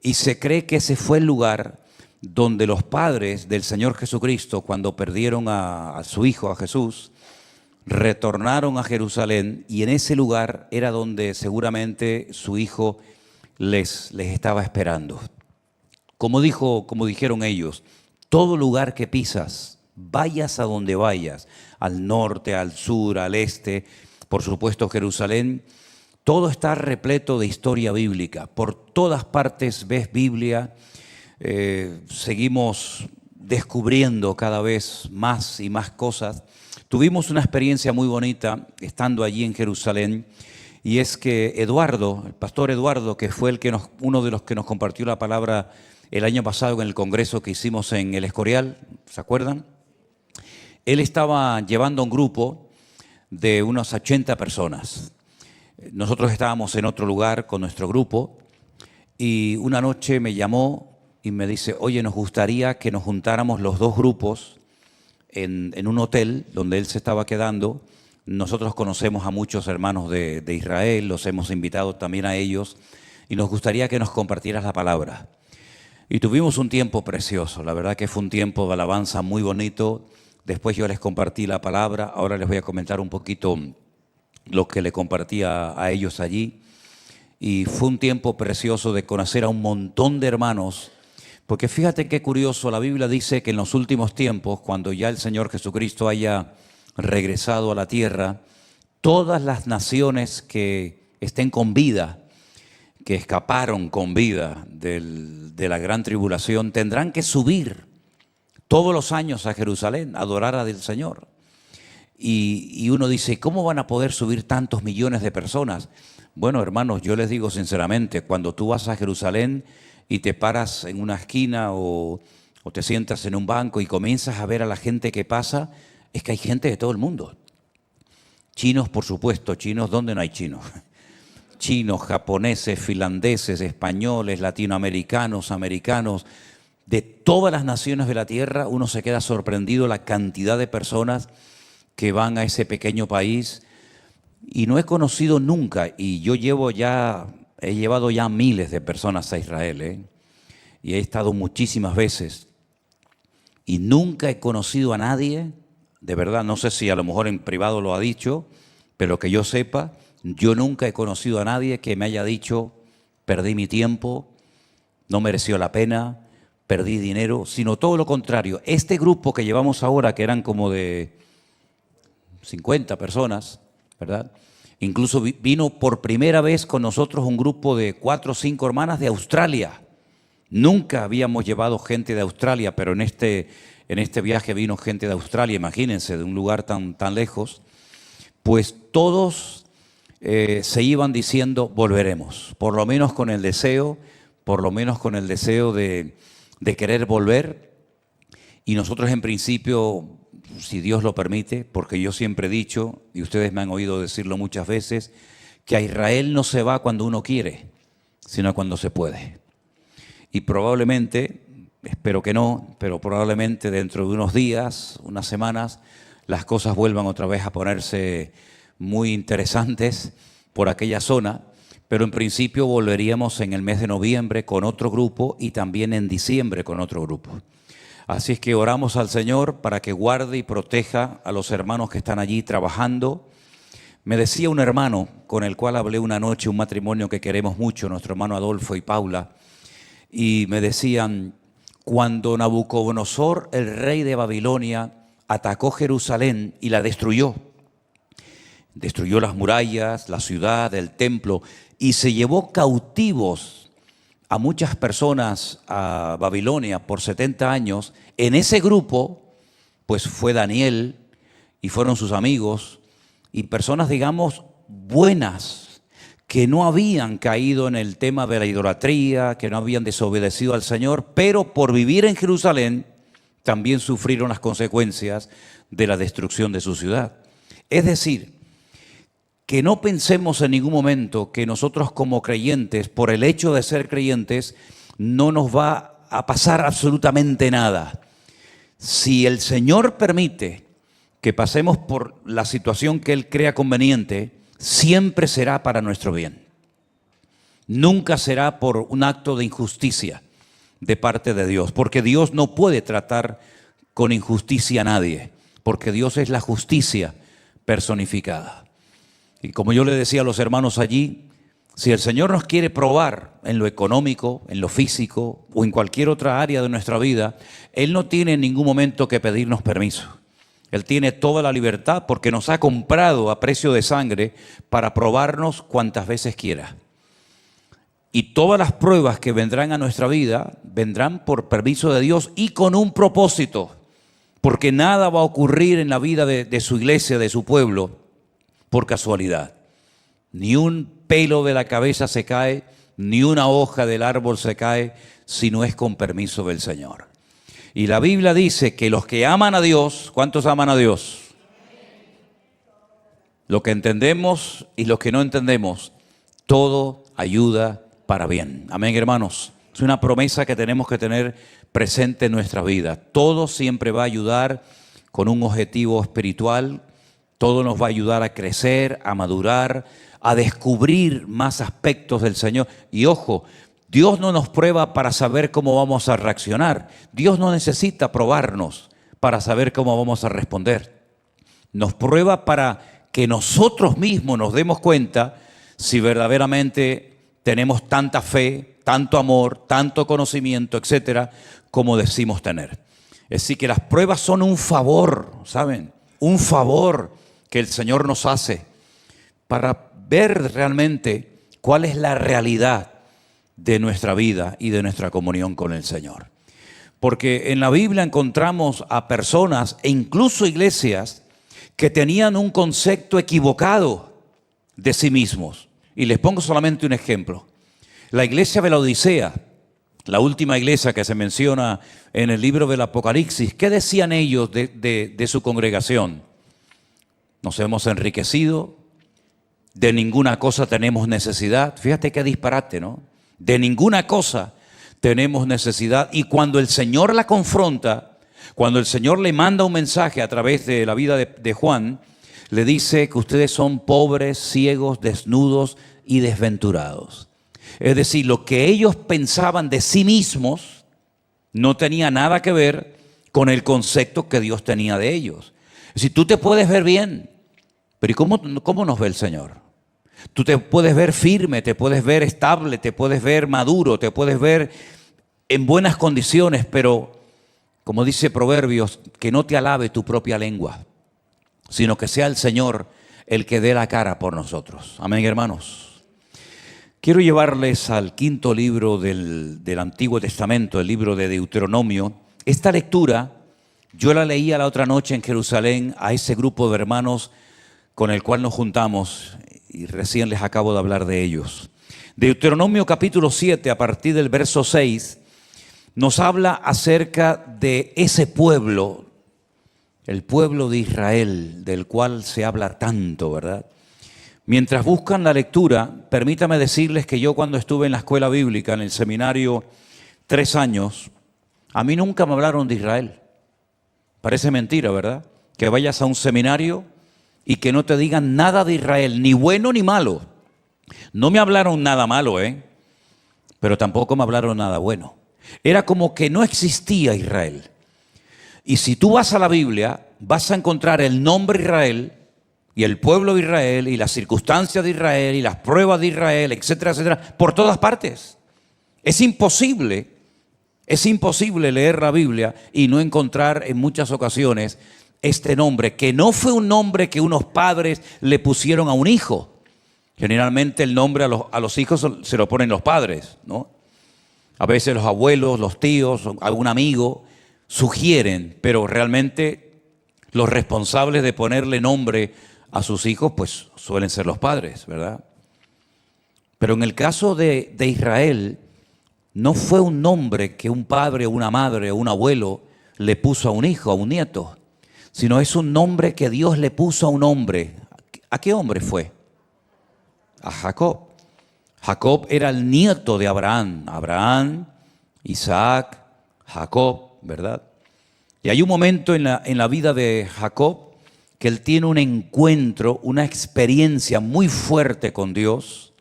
Y se cree que ese fue el lugar donde los padres del Señor Jesucristo, cuando perdieron a su hijo, a Jesús, retornaron a Jerusalén, y en ese lugar era donde seguramente su hijo les estaba esperando. Como dijeron ellos, todo lugar que pisas, vayas a donde vayas, al norte, al sur, al este, por supuesto Jerusalén, todo está repleto de historia bíblica. Por todas partes ves Biblia. Seguimos descubriendo cada vez más y más cosas. Tuvimos una experiencia muy bonita estando allí en Jerusalén, y es que Eduardo, el pastor Eduardo, que fue uno de los que nos compartió la palabra el año pasado en el congreso que hicimos en El Escorial, ¿se acuerdan? Él estaba llevando un grupo de unas 80 personas. Nosotros estábamos en otro lugar con nuestro grupo, y una noche me llamó y me dice: oye, nos gustaría que nos juntáramos los dos grupos en un hotel donde él se estaba quedando. Nosotros conocemos a muchos hermanos de Israel, los hemos invitado también a ellos, y nos gustaría que nos compartieras la palabra. Y tuvimos un tiempo precioso, la verdad que fue un tiempo de alabanza muy bonito. Después yo les compartí la palabra, ahora les voy a comentar un poquito lo que le compartí a ellos allí. Y fue un tiempo precioso de conocer a un montón de hermanos, porque fíjate qué curioso, la Biblia dice que en los últimos tiempos, cuando ya el Señor Jesucristo haya regresado a la tierra, todas las naciones que estén con vida, que escaparon con vida de la gran tribulación, tendrán que subir todos los años a Jerusalén a adorar al Señor. Y uno dice, ¿cómo van a poder subir tantos millones de personas? Bueno, hermanos, yo les digo sinceramente, cuando tú vas a Jerusalén y te paras en una esquina o te sientas en un banco y comienzas a ver a la gente que pasa, es que hay gente de todo el mundo. Chinos, por supuesto, chinos, ¿dónde no hay chinos? Chinos, japoneses, finlandeses, españoles, latinoamericanos, americanos, de todas las naciones de la tierra. Uno se queda sorprendido la cantidad de personas que van a ese pequeño país, y no he conocido nunca, y yo he llevado ya miles de personas a Israel, y he estado muchísimas veces, y nunca he conocido a nadie, de verdad, no sé si a lo mejor en privado lo ha dicho, pero que yo sepa, yo nunca he conocido a nadie que me haya dicho: perdí mi tiempo, no mereció la pena, perdí dinero, sino todo lo contrario. Este grupo que llevamos ahora, que eran como de 50 personas, ¿verdad? Incluso vino por primera vez con nosotros un grupo de 4 o 5 hermanas de Australia. Nunca habíamos llevado gente de Australia, pero en este viaje vino gente de Australia, imagínense, de un lugar tan lejos. Pues todos se iban diciendo: volveremos, por lo menos con el deseo de querer volver. Y nosotros en principio, si Dios lo permite, porque yo siempre he dicho, y ustedes me han oído decirlo muchas veces, que a Israel no se va cuando uno quiere, sino cuando se puede. Y probablemente, espero que no, pero probablemente dentro de unos días, unas semanas, las cosas vuelvan otra vez a ponerse muy interesantes por aquella zona, pero en principio volveríamos en el mes de noviembre con otro grupo, y también en diciembre con otro grupo. Así es que oramos al Señor para que guarde y proteja a los hermanos que están allí trabajando. Me decía un hermano con el cual hablé una noche, un matrimonio que queremos mucho, nuestro hermano Adolfo y Paula, y me decían: cuando Nabucodonosor, el rey de Babilonia, atacó Jerusalén y la destruyó las murallas, la ciudad, el templo, y se llevó cautivos a muchas personas a Babilonia por 70 años, en ese grupo pues fue Daniel y fueron sus amigos y personas, digamos, buenas, que no habían caído en el tema de la idolatría, que no habían desobedecido al Señor, pero por vivir en Jerusalén también sufrieron las consecuencias de la destrucción de su ciudad. Es decir, que no pensemos en ningún momento que nosotros como creyentes, por el hecho de ser creyentes, no nos va a pasar absolutamente nada. Si el Señor permite que pasemos por la situación que Él crea conveniente, siempre será para nuestro bien. Nunca será por un acto de injusticia de parte de Dios, porque Dios no puede tratar con injusticia a nadie, porque Dios es la justicia personificada. Y como yo le decía a los hermanos allí, si el Señor nos quiere probar en lo económico, en lo físico o en cualquier otra área de nuestra vida, Él no tiene en ningún momento que pedirnos permiso. Él tiene toda la libertad porque nos ha comprado a precio de sangre para probarnos cuantas veces quiera. Y todas las pruebas que vendrán a nuestra vida vendrán por permiso de Dios y con un propósito, porque nada va a ocurrir en la vida de su iglesia, de su pueblo, por casualidad. Ni un pelo de la cabeza se cae, ni una hoja del árbol se cae, si no es con permiso del Señor. Y la Biblia dice que los que aman a Dios, ¿cuántos aman a Dios? Lo que entendemos y lo que no entendemos, todo ayuda para bien. Amén, hermanos. Es una promesa que tenemos que tener presente en nuestra vida. Todo siempre va a ayudar con un objetivo espiritual. Todo nos va a ayudar a crecer, a madurar, a descubrir más aspectos del Señor. Y ojo, Dios no nos prueba para saber cómo vamos a reaccionar. Dios no necesita probarnos para saber cómo vamos a responder. Nos prueba para que nosotros mismos nos demos cuenta si verdaderamente tenemos tanta fe, tanto amor, tanto conocimiento, etcétera, como decimos tener. Es decir, que las pruebas son un favor, ¿saben? Un favor que el Señor nos hace para ver realmente cuál es la realidad de nuestra vida y de nuestra comunión con el Señor. Porque en la Biblia encontramos a personas e incluso iglesias que tenían un concepto equivocado de sí mismos. Y les pongo solamente un ejemplo. La iglesia de la Odisea, la última iglesia que se menciona en el libro del Apocalipsis, ¿qué decían ellos de su congregación? Nos hemos enriquecido, de ninguna cosa tenemos necesidad. Fíjate qué disparate, ¿no? De ninguna cosa tenemos necesidad. Y cuando el Señor la confronta, cuando el Señor le manda un mensaje a través de la vida de Juan, le dice que ustedes son pobres, ciegos, desnudos y desventurados. Es decir, lo que ellos pensaban de sí mismos no tenía nada que ver con el concepto que Dios tenía de ellos. Es decir, tú te puedes ver bien, pero ¿y cómo nos ve el Señor? Tú te puedes ver firme, te puedes ver estable, te puedes ver maduro, te puedes ver en buenas condiciones, pero como dice Proverbios, que no te alabe tu propia lengua, sino que sea el Señor el que dé la cara por nosotros. Amén, hermanos. Quiero llevarles al quinto libro del Antiguo Testamento, el libro de Deuteronomio. Esta lectura yo la leía la otra noche en Jerusalén a ese grupo de hermanos con el cual nos juntamos y recién les acabo de hablar de ellos. Deuteronomio capítulo 7, a partir del verso 6, nos habla acerca de ese pueblo, el pueblo de Israel, del cual se habla tanto, ¿verdad? Mientras buscan la lectura, permítame decirles que yo cuando estuve en la escuela bíblica, en el seminario, 3 años, a mí nunca me hablaron de Israel. Parece mentira, ¿verdad? Que vayas a un seminario y que no te digan nada de Israel, ni bueno ni malo. No me hablaron nada malo, pero tampoco me hablaron nada bueno. Era como que no existía Israel. Y si tú vas a la Biblia, vas a encontrar el nombre Israel y el pueblo de Israel y las circunstancias de Israel y las pruebas de Israel, etcétera, etcétera, por todas partes. Es imposible leer la Biblia y no encontrar en muchas ocasiones este nombre, que no fue un nombre que unos padres le pusieron a un hijo. Generalmente el nombre a los hijos se lo ponen los padres, ¿no? A veces los abuelos, los tíos, algún amigo sugieren, pero realmente los responsables de ponerle nombre a sus hijos pues suelen ser los padres, ¿verdad? Pero en el caso de Israel, no fue un nombre que un padre o una madre o un abuelo le puso a un hijo, a un nieto, sino es un nombre que Dios le puso a un hombre. ¿A qué hombre fue? A Jacob. Jacob era el nieto de Abraham. Abraham, Isaac, Jacob, ¿verdad? Y hay un momento en la vida de Jacob que él tiene un encuentro, una experiencia muy fuerte con Dios.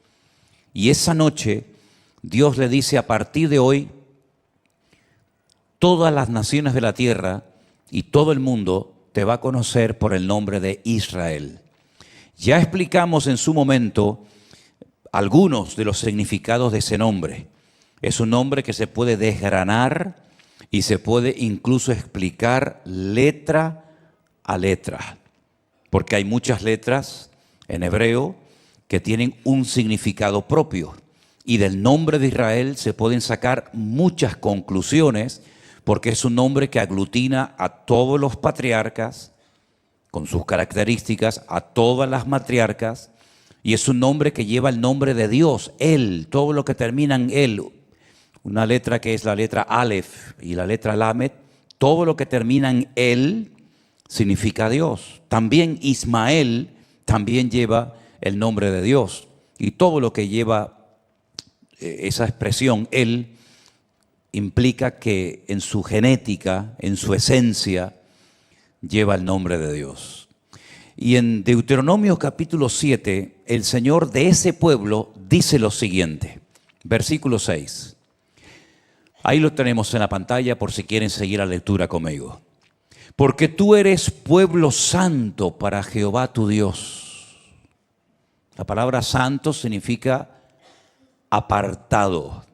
Y esa noche Dios le dice: a partir de hoy, todas las naciones de la tierra y todo el mundo te va a conocer por el nombre de Israel. Ya explicamos en su momento algunos de los significados de ese nombre. Es un nombre que se puede desgranar y se puede incluso explicar letra a letra, porque hay muchas letras en hebreo que tienen un significado propio, y del nombre de Israel se pueden sacar muchas conclusiones, porque es un nombre que aglutina a todos los patriarcas con sus características, a todas las matriarcas, y es un nombre que lleva el nombre de Dios, Él, todo lo que termina en Él, una letra que es la letra Aleph y la letra Lamed, todo lo que termina en Él significa Dios. También Ismael también lleva el nombre de Dios, y todo lo que lleva esa expresión Él implica que en su genética, en su esencia, lleva el nombre de Dios. Y en Deuteronomio capítulo 7, el Señor de ese pueblo dice lo siguiente, versículo 6. Ahí lo tenemos en la pantalla por si quieren seguir la lectura conmigo. Porque tú eres pueblo santo para Jehová tu Dios. La palabra santo significa apartado,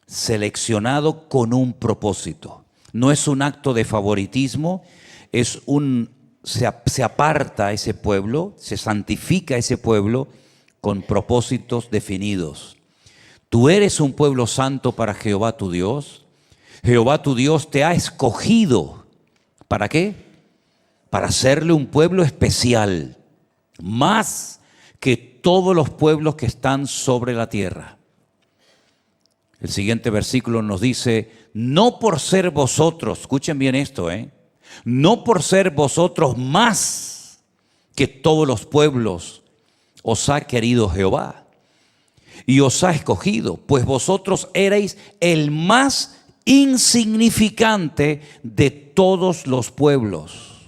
seleccionado con un propósito. No es un acto de favoritismo, se aparta ese pueblo, se santifica ese pueblo con propósitos definidos. Tú eres un pueblo santo para Jehová tu Dios. Jehová tu Dios te ha escogido. ¿Para qué? Para hacerle un pueblo especial, más que todos los pueblos que están sobre la tierra. El siguiente versículo nos dice: no por ser vosotros, escuchen bien esto, no por ser vosotros más que todos los pueblos os ha querido Jehová y os ha escogido, pues vosotros erais el más insignificante de todos los pueblos,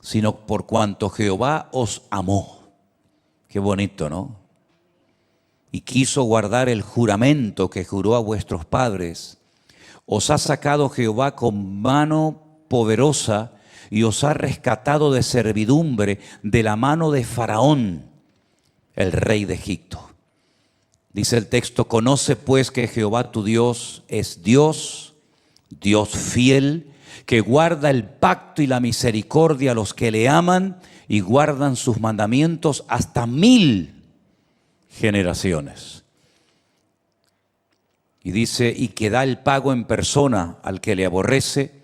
sino por cuanto Jehová os amó. Qué bonito, ¿no? Y quiso guardar el juramento que juró a vuestros padres. Os ha sacado Jehová con mano poderosa y os ha rescatado de servidumbre de la mano de Faraón, el rey de Egipto. Dice el texto: conoce pues que Jehová tu Dios es Dios, Dios fiel, que guarda el pacto y la misericordia a los que le aman y guardan sus mandamientos hasta 1000 generaciones. Y dice: y que da el pago en persona al que le aborrece,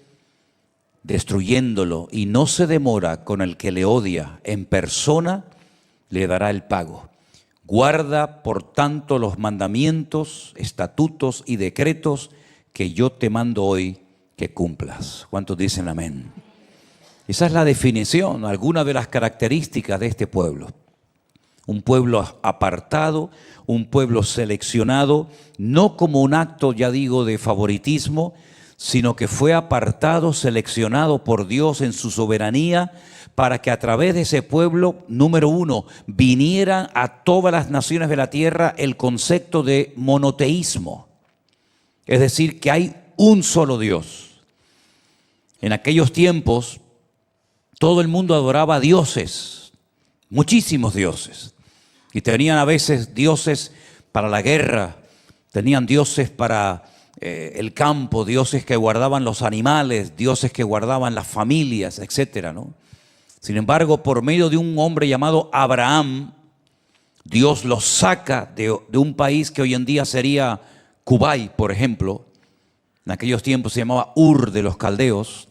destruyéndolo, y no se demora con el que le odia, en persona le dará el pago. Guarda, por tanto, los mandamientos, estatutos y decretos que yo te mando hoy que cumplas. ¿Cuántos dicen amén? Esa es la definición, alguna de las características de este pueblo. Un pueblo apartado, un pueblo seleccionado, no como un acto, ya digo, de favoritismo, sino que fue apartado, seleccionado por Dios en su soberanía, para que a través de ese pueblo, número uno, viniera a todas las naciones de la tierra el concepto de monoteísmo. Es decir, que hay un solo Dios. En aquellos tiempos, todo el mundo adoraba a dioses, muchísimos dioses. Y tenían a veces dioses para la guerra, tenían dioses para el campo, dioses que guardaban los animales, dioses que guardaban las familias, etcétera, ¿no? Sin embargo, por medio de un hombre llamado Abraham, Dios los saca de un país que hoy en día sería Kuwait, por ejemplo. En aquellos tiempos se llamaba Ur de los Caldeos.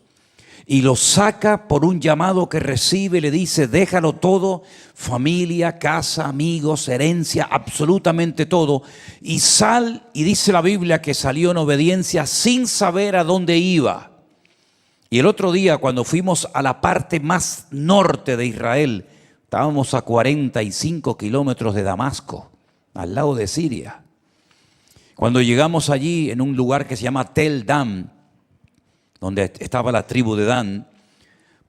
Y los saca por un llamado que recibe, le dice: déjalo todo, familia, casa, amigos, herencia, absolutamente todo. Y sal, y dice la Biblia que salió en obediencia sin saber a dónde iba. Y el otro día, cuando fuimos a la parte más norte de Israel, estábamos a 45 kilómetros de Damasco, al lado de Siria. Cuando llegamos allí, en un lugar que se llama Tel Dan, donde estaba la tribu de Dan,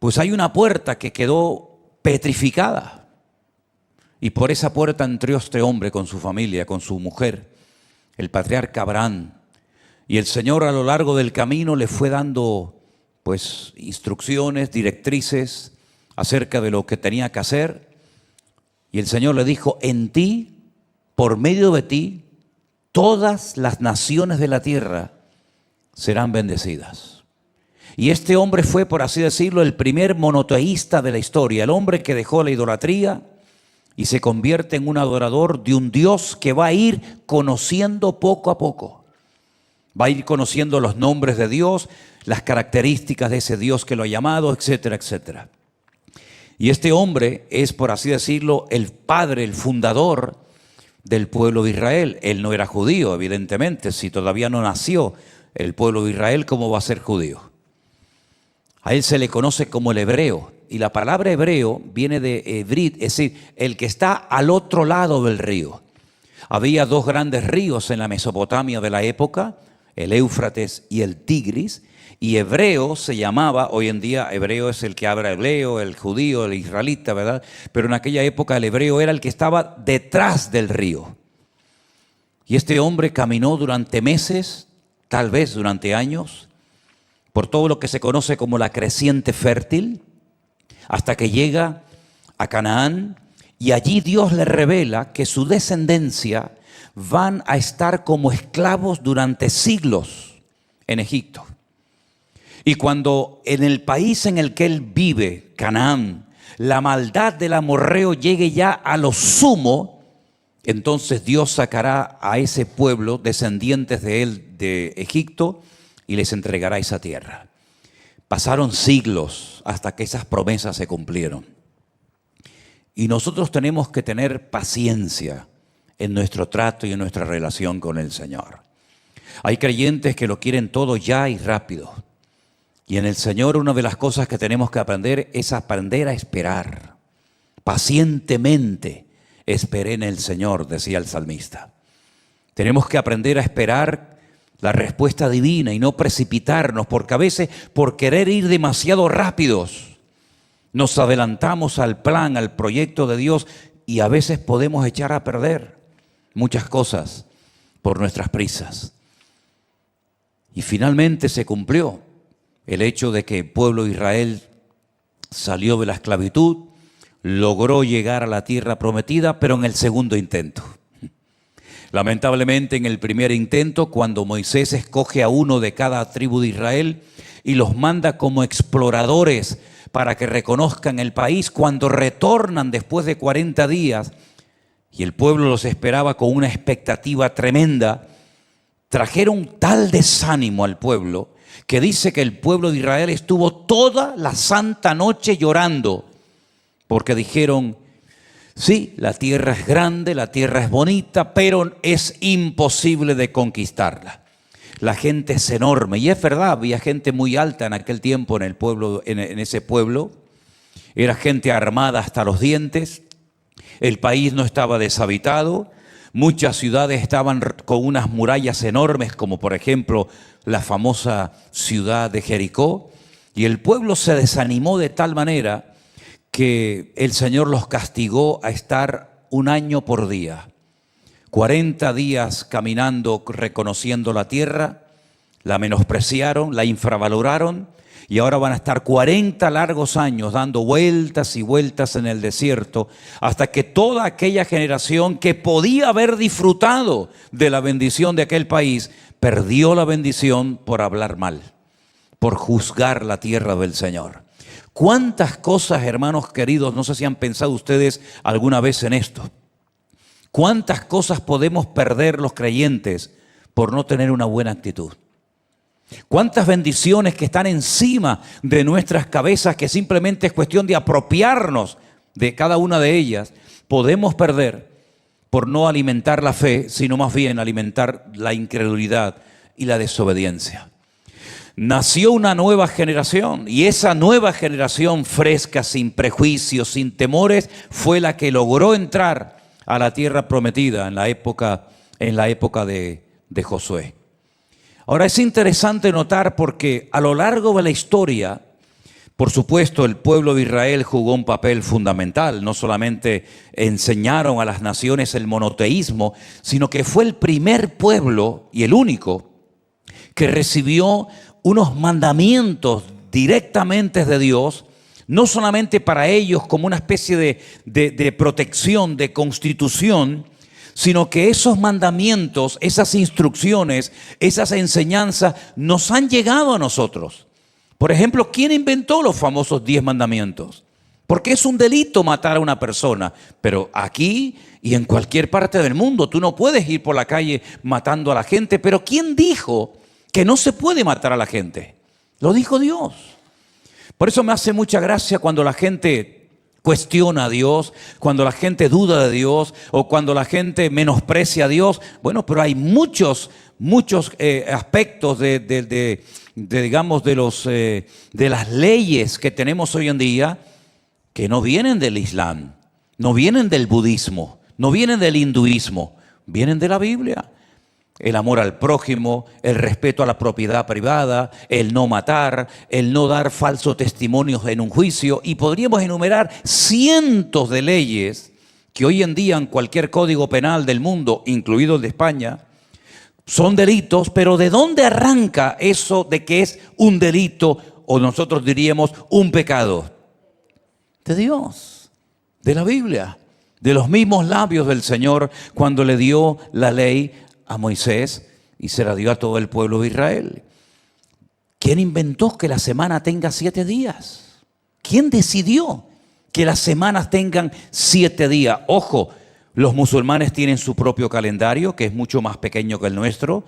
pues hay una puerta que quedó petrificada. Y por esa puerta entró este hombre con su familia, con su mujer, el patriarca Abraham. Y el Señor a lo largo del camino le fue dando pues instrucciones, directrices acerca de lo que tenía que hacer. Y el Señor le dijo: en ti, por medio de ti, todas las naciones de la tierra serán bendecidas. Y este hombre fue, por así decirlo, el primer monoteísta de la historia, el hombre que dejó la idolatría y se convierte en un adorador de un Dios que va a ir conociendo poco a poco. Va a ir conociendo los nombres de Dios, las características de ese Dios que lo ha llamado, etcétera, etcétera. Y este hombre es, por así decirlo, el padre, el fundador del pueblo de Israel. Él no era judío, evidentemente. Si todavía no nació el pueblo de Israel, ¿cómo va a ser judío? A él se le conoce como el hebreo. Y la palabra hebreo viene de hebrit, es decir, el que está al otro lado del río. Había dos grandes ríos en la Mesopotamia de la época, el Éufrates y el Tigris, y hebreo se llamaba, hoy en día hebreo es el que habla hebreo, el judío, el israelita, ¿verdad? Pero en aquella época el hebreo era el que estaba detrás del río. Y este hombre caminó durante meses, tal vez durante años, por todo lo que se conoce como la creciente fértil, hasta que llega a Canaán, y allí Dios le revela que su descendencia van a estar como esclavos durante siglos en Egipto. Y cuando en el país en el que él vive, Canaán, la maldad del amorreo llegue ya a lo sumo, entonces Dios sacará a ese pueblo, descendientes de él, de Egipto, y les entregará esa tierra. Pasaron siglos hasta que esas promesas se cumplieron. Y nosotros tenemos que tener paciencia en nuestro trato y en nuestra relación con el Señor. Hay creyentes que lo quieren todo ya y rápido. Y en el Señor una de las cosas que tenemos que aprender es aprender a esperar. Pacientemente esperé en el Señor, decía el salmista. Tenemos que aprender a esperar la respuesta divina y no precipitarnos, porque a veces por querer ir demasiado rápidos nos adelantamos al plan, al proyecto de Dios, y a veces podemos echar a perder muchas cosas por nuestras prisas. Y finalmente se cumplió el hecho de que el pueblo de Israel salió de la esclavitud, logró llegar a la tierra prometida, pero en el segundo intento. Lamentablemente en el primer intento, cuando Moisés escoge a uno de cada tribu de Israel y los manda como exploradores para que reconozcan el país, cuando retornan después de 40 días y el pueblo los esperaba con una expectativa tremenda, trajeron tal desánimo al pueblo que dice que el pueblo de Israel estuvo toda la santa noche llorando porque dijeron: sí, la tierra es grande, la tierra es bonita, pero es imposible de conquistarla. La gente es enorme, y es verdad, había gente muy alta en aquel tiempo en el pueblo, en ese pueblo. Era gente armada hasta los dientes. El país no estaba deshabitado. Muchas ciudades estaban con unas murallas enormes, como por ejemplo la famosa ciudad de Jericó. Y el pueblo se desanimó de tal manera que el Señor los castigó a estar un año por día. 40 días caminando, reconociendo la tierra, la menospreciaron, la infravaloraron, y ahora van a estar 40 largos años dando vueltas y vueltas en el desierto, hasta que toda aquella generación que podía haber disfrutado de la bendición de aquel país, perdió la bendición por hablar mal, por juzgar la tierra del Señor. ¿Cuántas cosas, hermanos queridos, no sé si han pensado ustedes alguna vez en esto? ¿Cuántas cosas podemos perder los creyentes por no tener una buena actitud? ¿Cuántas bendiciones que están encima de nuestras cabezas, que simplemente es cuestión de apropiarnos de cada una de ellas, podemos perder por no alimentar la fe, sino más bien alimentar la incredulidad y la desobediencia? Nació una nueva generación, y esa nueva generación fresca, sin prejuicios, sin temores, fue la que logró entrar a la tierra prometida en la época de Josué. Ahora es interesante notar porque a lo largo de la historia Por supuesto, el pueblo de Israel jugó un papel fundamental. No solamente enseñaron a las naciones el monoteísmo, sino que fue el primer pueblo y el único que recibió unos mandamientos directamente de Dios, no solamente para ellos como una especie de protección, de constitución, sino que esos mandamientos, esas instrucciones, esas enseñanzas nos han llegado a nosotros. Por ejemplo, ¿quién inventó los famosos 10 mandamientos? Porque es un delito matar a una persona, pero aquí y en cualquier parte del mundo tú no puedes ir por la calle matando a la gente. Pero ¿quién dijo que no se puede matar a la gente? Lo dijo Dios. Por eso me hace mucha gracia cuando la gente cuestiona a Dios, cuando la gente duda de Dios o cuando la gente menosprecia a Dios. Bueno, pero hay muchos aspectos digamos, de las leyes que tenemos hoy en día que no vienen del Islam, no vienen del budismo, no vienen del hinduismo, vienen de la Biblia. El amor al prójimo, el respeto a la propiedad privada, el no matar, el no dar falsos testimonios en un juicio, y podríamos enumerar cientos de leyes que hoy en día en cualquier código penal del mundo, incluido el de España, son delitos. Pero ¿de dónde arranca eso de que es un delito, o nosotros diríamos un pecado? De Dios, de la Biblia, de los mismos labios del Señor cuando le dio la ley a Moisés y se la dio a todo el pueblo de Israel. ¿Quién inventó que la semana tenga 7 días? ¿Quién decidió que las semanas tengan 7 días? Ojo, los musulmanes tienen su propio calendario, que es mucho más pequeño que el nuestro.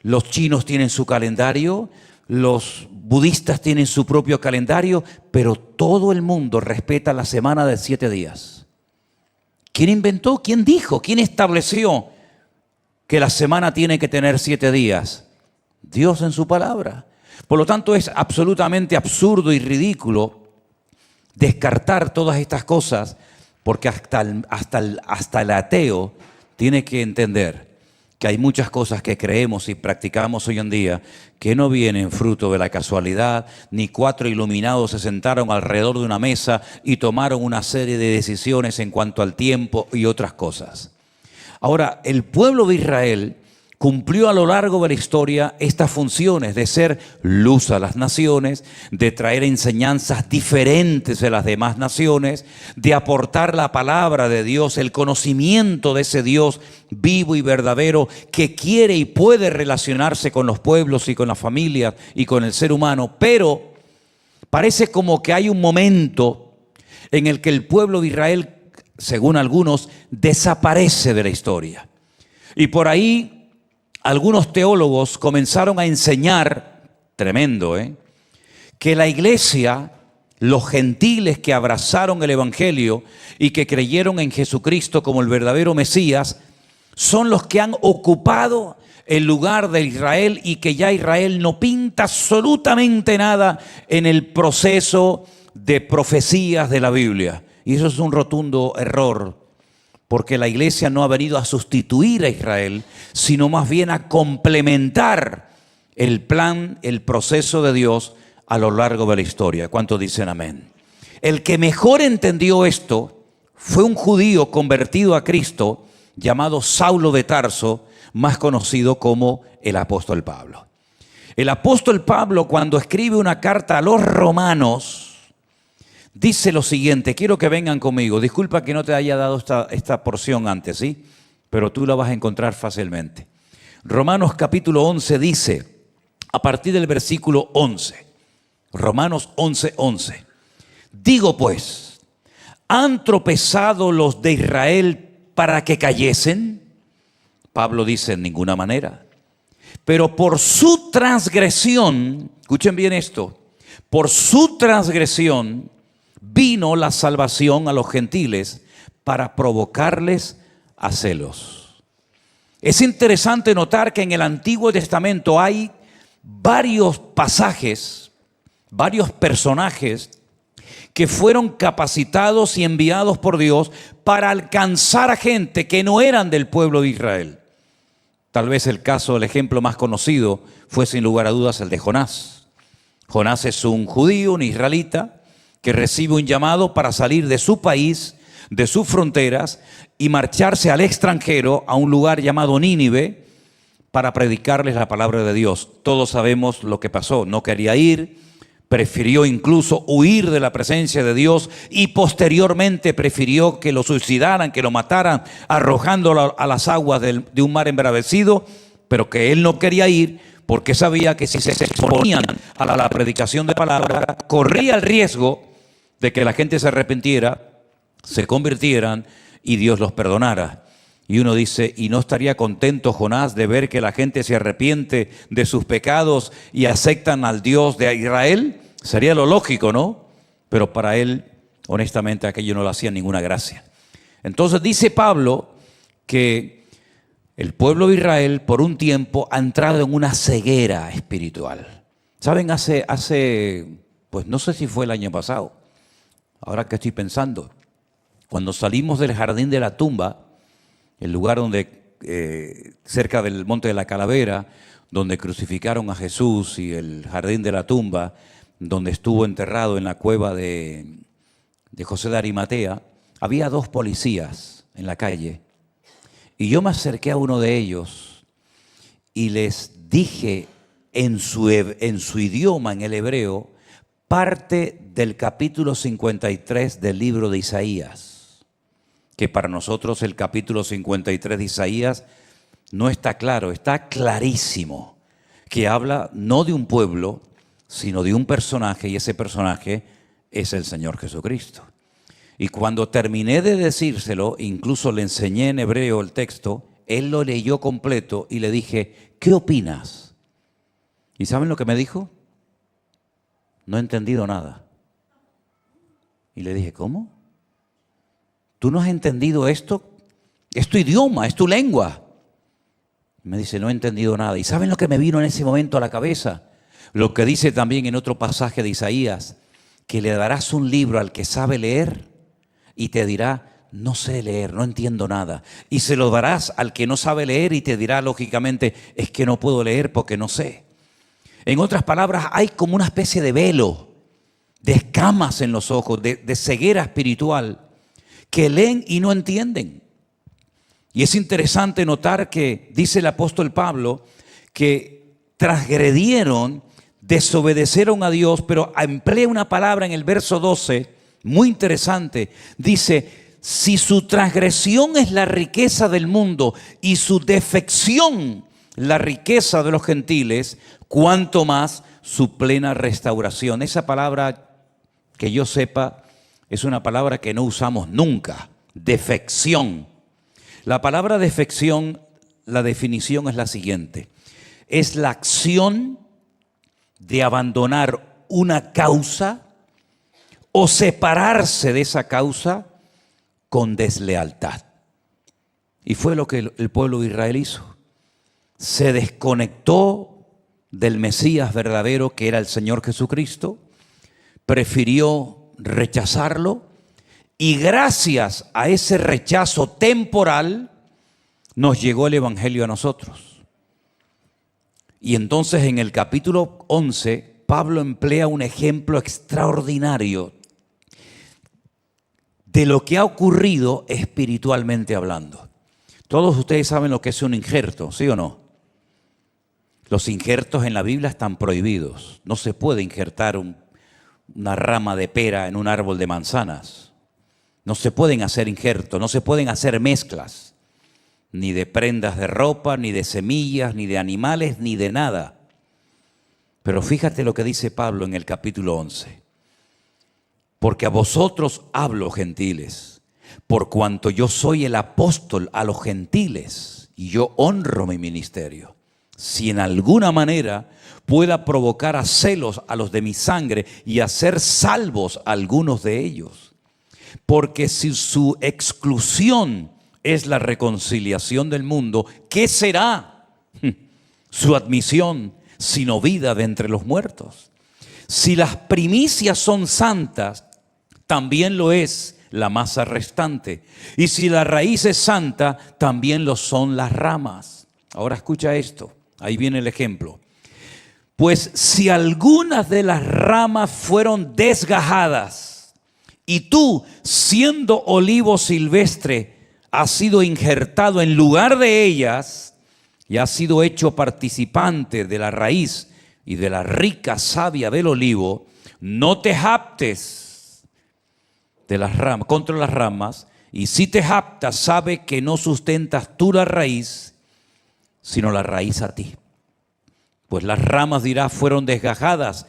Los chinos tienen su calendario, los budistas tienen su propio calendario, pero todo el mundo respeta la semana de 7 días. ¿Quién inventó? ¿Quién dijo? ¿Quién estableció que la semana tiene que tener 7 días? Dios en su palabra. Por lo tanto, es absolutamente absurdo y ridículo descartar todas estas cosas, porque hasta el ateo tiene que entender que hay muchas cosas que creemos y practicamos hoy en día que no vienen fruto de la casualidad, ni 4 iluminados se sentaron alrededor de una mesa y tomaron una serie de decisiones en cuanto al tiempo y otras cosas. Ahora, el pueblo de Israel cumplió a lo largo de la historia estas funciones de ser luz a las naciones, de traer enseñanzas diferentes de las demás naciones, de aportar la palabra de Dios, el conocimiento de ese Dios vivo y verdadero que quiere y puede relacionarse con los pueblos y con las familias y con el ser humano. Pero parece como que hay un momento en el que el pueblo de Israel, según algunos, desaparece de la historia. Y por ahí algunos teólogos comenzaron a enseñar, tremendo, que la iglesia, los gentiles que abrazaron el evangelio y que creyeron en Jesucristo como el verdadero Mesías, son los que han ocupado el lugar de Israel y que ya Israel no pinta absolutamente nada en el proceso de profecías de la Biblia. Y eso es un rotundo error, porque la iglesia no ha venido a sustituir a Israel, sino más bien a complementar el plan, el proceso de Dios a lo largo de la historia. ¿Cuántos dicen amén? El que mejor entendió esto fue un judío convertido a Cristo llamado Saulo de Tarso, más conocido como el apóstol Pablo. El apóstol Pablo, cuando escribe una carta a los romanos, dice lo siguiente. Quiero que vengan conmigo. Disculpa que no te haya dado esta porción antes, ¿sí? Pero tú la vas a encontrar fácilmente. Romanos capítulo 11 dice, a partir del versículo 11, Romanos 11:11. Digo pues, ¿han tropezado los de Israel para que cayesen? Pablo dice, en ninguna manera. Pero por su transgresión, escuchen bien esto, por su transgresión vino la salvación a los gentiles para provocarles a celos. Es interesante notar que en el Antiguo Testamento hay varios pasajes, varios personajes que fueron capacitados y enviados por Dios para alcanzar a gente que no eran del pueblo de Israel. Tal vez el ejemplo más conocido fue sin lugar a dudas el de Jonás. Jonás es un judío, un israelita, que recibe un llamado para salir de su país, de sus fronteras, y marcharse al extranjero, a un lugar llamado Nínive, para predicarles la palabra de Dios. Todos sabemos lo que pasó. No quería ir, prefirió incluso huir de la presencia de Dios y posteriormente prefirió que lo suicidaran, que lo mataran, arrojándolo a las aguas de un mar embravecido, pero que él no quería ir porque sabía que si se exponían a la predicación de palabra, corría el riesgo de que la gente se arrepintiera, se convirtieran y Dios los perdonara. Y uno dice, ¿y no estaría contento Jonás de ver que la gente se arrepiente de sus pecados y aceptan al Dios de Israel? Sería lo lógico, ¿no? Pero para él, honestamente, aquello no le hacía ninguna gracia. Entonces dice Pablo que el pueblo de Israel por un tiempo ha entrado en una ceguera espiritual. ¿Saben? Pues no sé si fue el año pasado, ahora que estoy pensando, cuando salimos del jardín de la tumba, el lugar donde, cerca del monte de la Calavera, donde crucificaron a Jesús, y el jardín de la tumba, donde estuvo enterrado en la cueva de José de Arimatea, había 2 policías en la calle. Y yo me acerqué a uno de ellos y les dije en su idioma, en el hebreo, parte del capítulo 53 del libro de Isaías. Que para nosotros el capítulo 53 de Isaías no está claro, está clarísimo, que habla no de un pueblo, sino de un personaje, y ese personaje es el Señor Jesucristo. Y cuando terminé de decírselo, incluso le enseñé en hebreo el texto, él lo leyó completo y le dije, ¿qué opinas? ¿Y saben lo que me dijo? No he entendido nada. Y le dije, ¿cómo? ¿Tú no has entendido esto? Es tu idioma, es tu lengua. Me dice, no he entendido nada. ¿Y saben lo que me vino en ese momento a la cabeza? Lo que dice también en otro pasaje de Isaías, que le darás un libro al que sabe leer y te dirá, no sé leer, no entiendo nada. Y se lo darás al que no sabe leer y te dirá, lógicamente, es que no puedo leer porque no sé. En otras palabras, hay como una especie de velo, de escamas en los ojos, de ceguera espiritual, que leen y no entienden. Y es interesante notar que dice el apóstol Pablo que transgredieron, desobedecieron a Dios, pero emplea una palabra en el verso 12, muy interesante. Dice, si su transgresión es la riqueza del mundo y su defección la riqueza de los gentiles, cuánto más su plena restauración. Esa palabra, que yo sepa, es una palabra que no usamos nunca, defección. La palabra defección, la definición es la siguiente: es la acción de abandonar una causa o separarse de esa causa con deslealtad. Y fue lo que el pueblo de Israel hizo. Se desconectó del Mesías verdadero, que era el Señor Jesucristo, prefirió rechazarlo, y gracias a ese rechazo temporal nos llegó el Evangelio a nosotros. Y entonces en el capítulo 11 Pablo emplea un ejemplo extraordinario de lo que ha ocurrido espiritualmente hablando. Todos ustedes saben lo que es un injerto, ¿sí o no? Los injertos en la Biblia están prohibidos. No se puede injertar una rama de pera en un árbol de manzanas. No se pueden hacer injertos, no se pueden hacer mezclas, ni de prendas de ropa, ni de semillas, ni de animales, ni de nada. Pero fíjate lo que dice Pablo en el capítulo 11. Porque a vosotros hablo, gentiles, por cuanto yo soy el apóstol a los gentiles, y yo honro mi ministerio. Si en alguna manera pueda provocar a celos a los de mi sangre y hacer salvos a algunos de ellos. Porque si su exclusión es la reconciliación del mundo, ¿qué será su admisión sino vida de entre los muertos? Si las primicias son santas, también lo es la masa restante. Y si la raíz es santa, también lo son las ramas. Ahora escucha esto, ahí viene el ejemplo. Pues si algunas de las ramas fueron desgajadas y tú, siendo olivo silvestre, has sido injertado en lugar de ellas y has sido hecho participante de la raíz y de la rica savia del olivo, no te japtes de las ramas, contra las ramas, y si te japtas, sabe que no sustentas tú la raíz, sino la raíz a ti. Pues las ramas, dirás, fueron desgajadas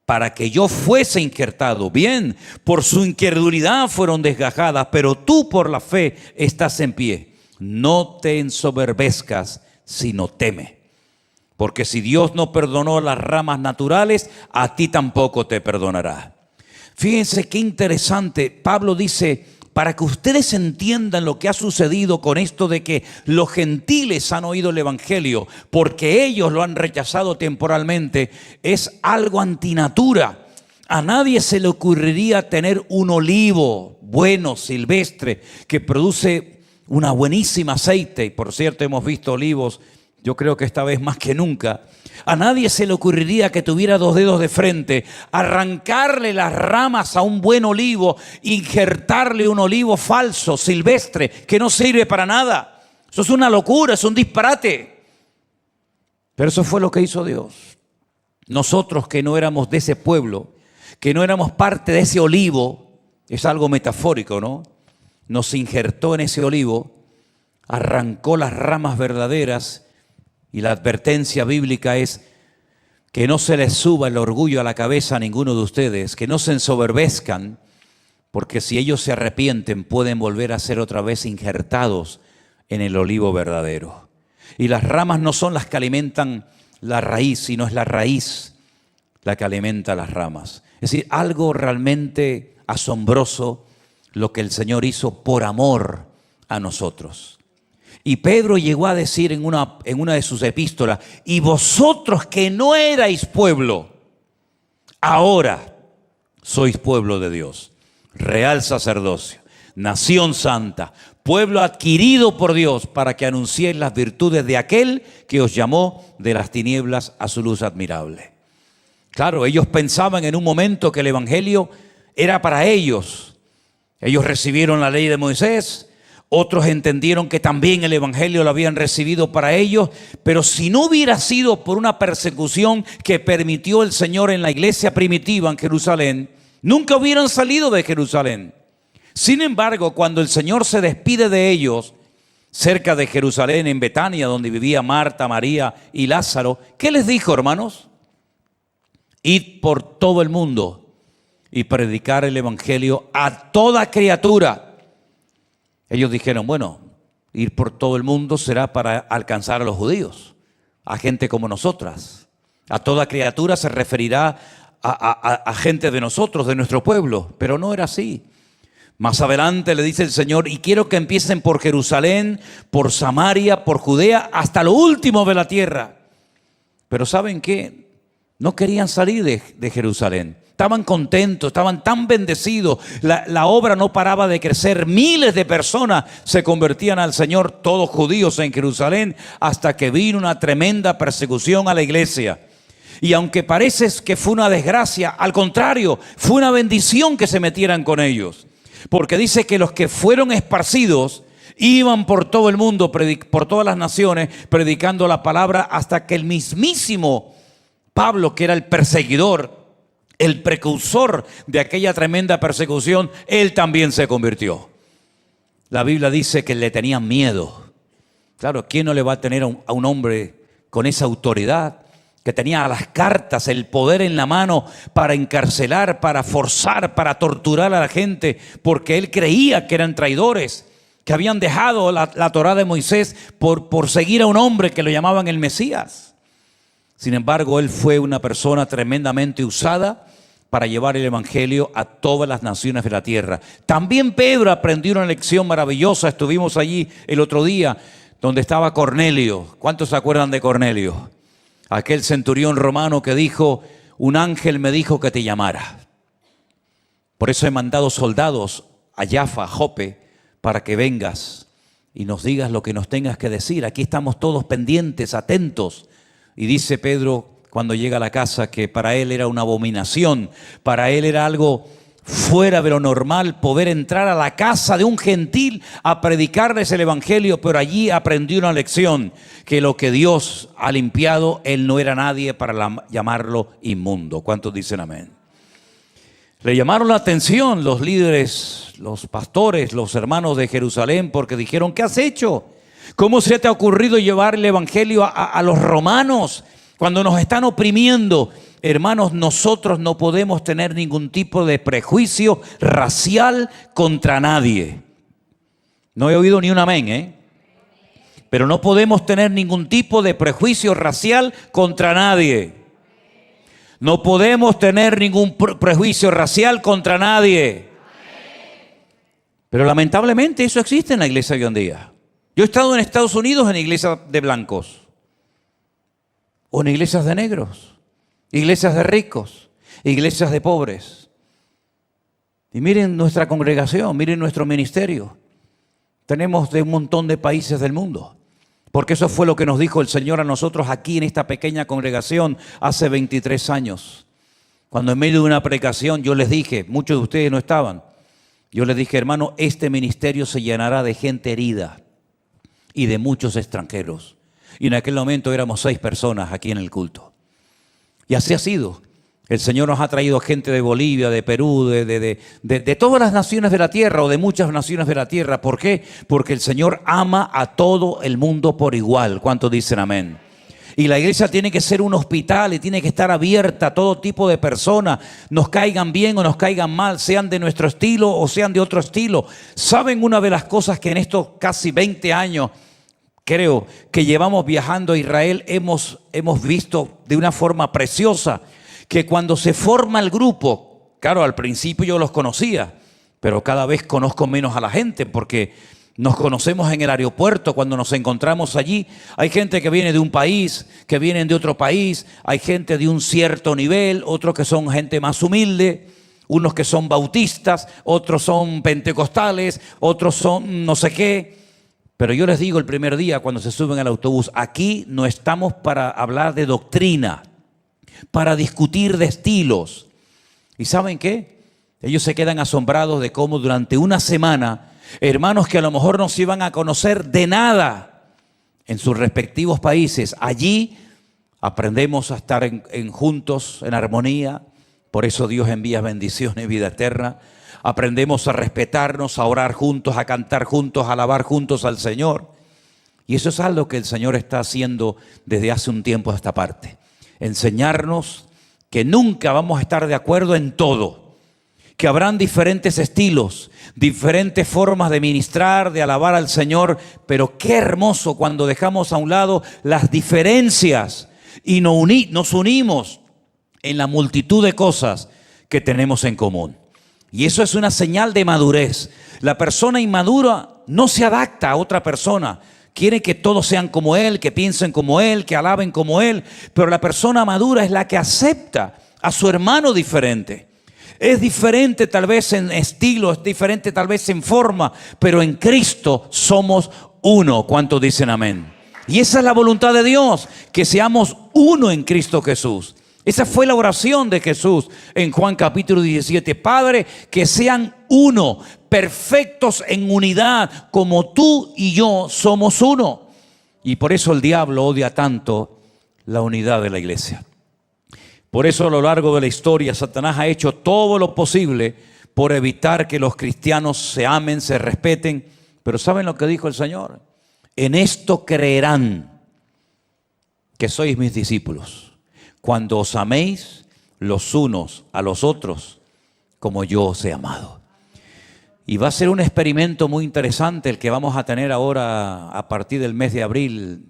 para que yo fuese injertado. Bien, por su incredulidad fueron desgajadas, pero tú por la fe estás en pie. No te ensoberbezcas, sino teme. Porque si Dios no perdonó las ramas naturales, a ti tampoco te perdonará. Fíjense qué interesante. Pablo dice, para que ustedes entiendan lo que ha sucedido con esto de que los gentiles han oído el evangelio porque ellos lo han rechazado temporalmente, es algo antinatura. A nadie se le ocurriría tener un olivo bueno, silvestre, que produce una buenísima aceite. Y por cierto, hemos visto olivos, yo creo que esta vez más que nunca. A nadie se le ocurriría que tuviera 2 dedos de frente, arrancarle las ramas a un buen olivo, injertarle un olivo falso, silvestre, que no sirve para nada. Eso es una locura, es un disparate. Pero eso fue lo que hizo Dios. Nosotros que no éramos de ese pueblo, que no éramos parte de ese olivo, es algo metafórico, ¿no? Nos injertó en ese olivo, arrancó las ramas verdaderas. Y la advertencia bíblica es que no se les suba el orgullo a la cabeza a ninguno de ustedes, que no se ensoberbezcan, porque si ellos se arrepienten pueden volver a ser otra vez injertados en el olivo verdadero. Y las ramas no son las que alimentan la raíz, sino es la raíz la que alimenta las ramas. Es decir, algo realmente asombroso lo que el Señor hizo por amor a nosotros. Y Pedro llegó a decir en una de sus epístolas, y vosotros que no erais pueblo, ahora sois pueblo de Dios, real sacerdocio, nación santa, pueblo adquirido por Dios para que anunciéis las virtudes de aquel que os llamó de las tinieblas a su luz admirable. Claro, ellos pensaban en un momento que el evangelio era para ellos. Ellos recibieron la ley de Moisés. Otros entendieron que también el evangelio lo habían recibido para ellos, pero si no hubiera sido por una persecución que permitió el Señor en la iglesia primitiva en Jerusalén, nunca hubieran salido de Jerusalén. Sin embargo, cuando el Señor se despide de ellos, cerca de Jerusalén, en Betania, donde vivía Marta, María y Lázaro, ¿qué les dijo, hermanos? Id por todo el mundo y predicar el evangelio a toda criatura. Ellos dijeron, bueno, ir por todo el mundo será para alcanzar a los judíos, a gente como nosotras. A toda criatura se referirá a gente de nosotros, de nuestro pueblo, pero no era así. Más adelante le dice el Señor, y quiero que empiecen por Jerusalén, por Samaria, por Judea, hasta lo último de la tierra. Pero ¿saben qué? No querían salir de Jerusalén. Estaban contentos, estaban tan bendecidos. La obra no paraba de crecer. Miles de personas se convertían al Señor, todos judíos en Jerusalén, hasta que vino una tremenda persecución a la iglesia. Y aunque parece que fue una desgracia, al contrario, fue una bendición que se metieran con ellos. Porque dice que los que fueron esparcidos iban por todo el mundo, por todas las naciones, predicando la palabra, hasta que el mismísimo Pablo, que era el perseguidor, el precursor de aquella tremenda persecución, él también se convirtió. La Biblia dice que le tenían miedo. Claro, ¿quién no le va a tener a un hombre con esa autoridad? Que tenía las cartas, el poder en la mano para encarcelar, para forzar, para torturar a la gente, porque él creía que eran traidores, que habían dejado la Torá de Moisés por seguir a un hombre que lo llamaban el Mesías. Sin embargo, él fue una persona tremendamente usada para llevar el evangelio a todas las naciones de la tierra. También Pedro aprendió una lección maravillosa. Estuvimos allí el otro día donde estaba Cornelio. ¿Cuántos se acuerdan de Cornelio? Aquel centurión romano que dijo, un ángel me dijo que te llamara. Por eso he mandado soldados a Jaffa, a Jope, para que vengas y nos digas lo que nos tengas que decir. Aquí estamos todos pendientes, atentos. Y dice Pedro, cuando llega a la casa, que para él era una abominación, para él era algo fuera de lo normal poder entrar a la casa de un gentil a predicarles el evangelio, pero allí aprendió una lección, que lo que Dios ha limpiado, él no era nadie para llamarlo inmundo. ¿Cuántos dicen amén? Le llamaron la atención los líderes, los pastores, los hermanos de Jerusalén, porque dijeron: ¿qué has hecho? ¿Cómo se te ha ocurrido llevar el evangelio a los romanos cuando nos están oprimiendo? Hermanos, nosotros no podemos tener ningún tipo de prejuicio racial contra nadie. No he oído ni un amén, Pero no podemos tener ningún tipo de prejuicio racial contra nadie. No podemos tener ningún prejuicio racial contra nadie. Pero lamentablemente eso existe en la iglesia de hoy en día. Yo he estado en Estados Unidos en iglesias de blancos, o en iglesias de negros, iglesias de ricos, iglesias de pobres. Y miren nuestra congregación, miren nuestro ministerio. Tenemos de un montón de países del mundo. Porque eso fue lo que nos dijo el Señor a nosotros aquí en esta pequeña congregación hace 23 años. Cuando en medio de una predicación yo les dije, muchos de ustedes no estaban, yo les dije: hermano, este ministerio se llenará de gente herida y de muchos extranjeros. Y en aquel momento éramos 6 personas aquí en el culto. Y así ha sido. El Señor nos ha traído gente de Bolivia, de Perú, de todas las naciones de la tierra, o de muchas naciones de la tierra. ¿Por qué? Porque el Señor ama a todo el mundo por igual. ¿Cuántos dicen amén? Y la iglesia tiene que ser un hospital y tiene que estar abierta a todo tipo de personas, nos caigan bien o nos caigan mal, sean de nuestro estilo o sean de otro estilo. ¿Saben una de las cosas que en estos casi 20 años, creo, que llevamos viajando a Israel, hemos visto de una forma preciosa? Que cuando se forma el grupo, claro, al principio yo los conocía, pero cada vez conozco menos a la gente, porque nos conocemos en el aeropuerto cuando nos encontramos allí. Hay gente que viene de un país, que vienen de otro país, hay gente de un cierto nivel, otros que son gente más humilde, unos que son bautistas, otros son pentecostales, otros son no sé qué. Pero yo les digo el primer día cuando se suben al autobús: aquí no estamos para hablar de doctrina, para discutir de estilos. ¿Y saben qué? Ellos se quedan asombrados de cómo durante una semana, hermanos que a lo mejor no se iban a conocer de nada en sus respectivos países, allí aprendemos a estar juntos, en armonía. Por eso Dios envía bendiciones y vida eterna. Aprendemos a respetarnos, a orar juntos, a cantar juntos, a alabar juntos al Señor. Y eso es algo que el Señor está haciendo desde hace un tiempo a esta parte. Enseñarnos que nunca vamos a estar de acuerdo en todo, que habrán diferentes estilos, diferentes formas de ministrar, de alabar al Señor, pero qué hermoso cuando dejamos a un lado las diferencias y nos unimos en la multitud de cosas que tenemos en común. Y eso es una señal de madurez. La persona inmadura no se adapta a otra persona. Quiere que todos sean como él, que piensen como él, que alaben como él. Pero la persona madura es la que acepta a su hermano diferente. Es diferente tal vez en estilo, es diferente tal vez en forma, pero en Cristo somos uno. ¿Cuántos dicen amén? Y esa es la voluntad de Dios, que seamos uno en Cristo Jesús. Esa fue la oración de Jesús en Juan capítulo 17. Padre, que sean uno, perfectos en unidad, como tú y yo somos uno. Y por eso el diablo odia tanto la unidad de la iglesia. Por eso a lo largo de la historia Satanás ha hecho todo lo posible por evitar que los cristianos se amen, se respeten. Pero ¿saben lo que dijo el Señor? En esto creerán que sois mis discípulos, cuando os améis los unos a los otros como yo os he amado. Y va a ser un experimento muy interesante el que vamos a tener ahora a partir del mes de abril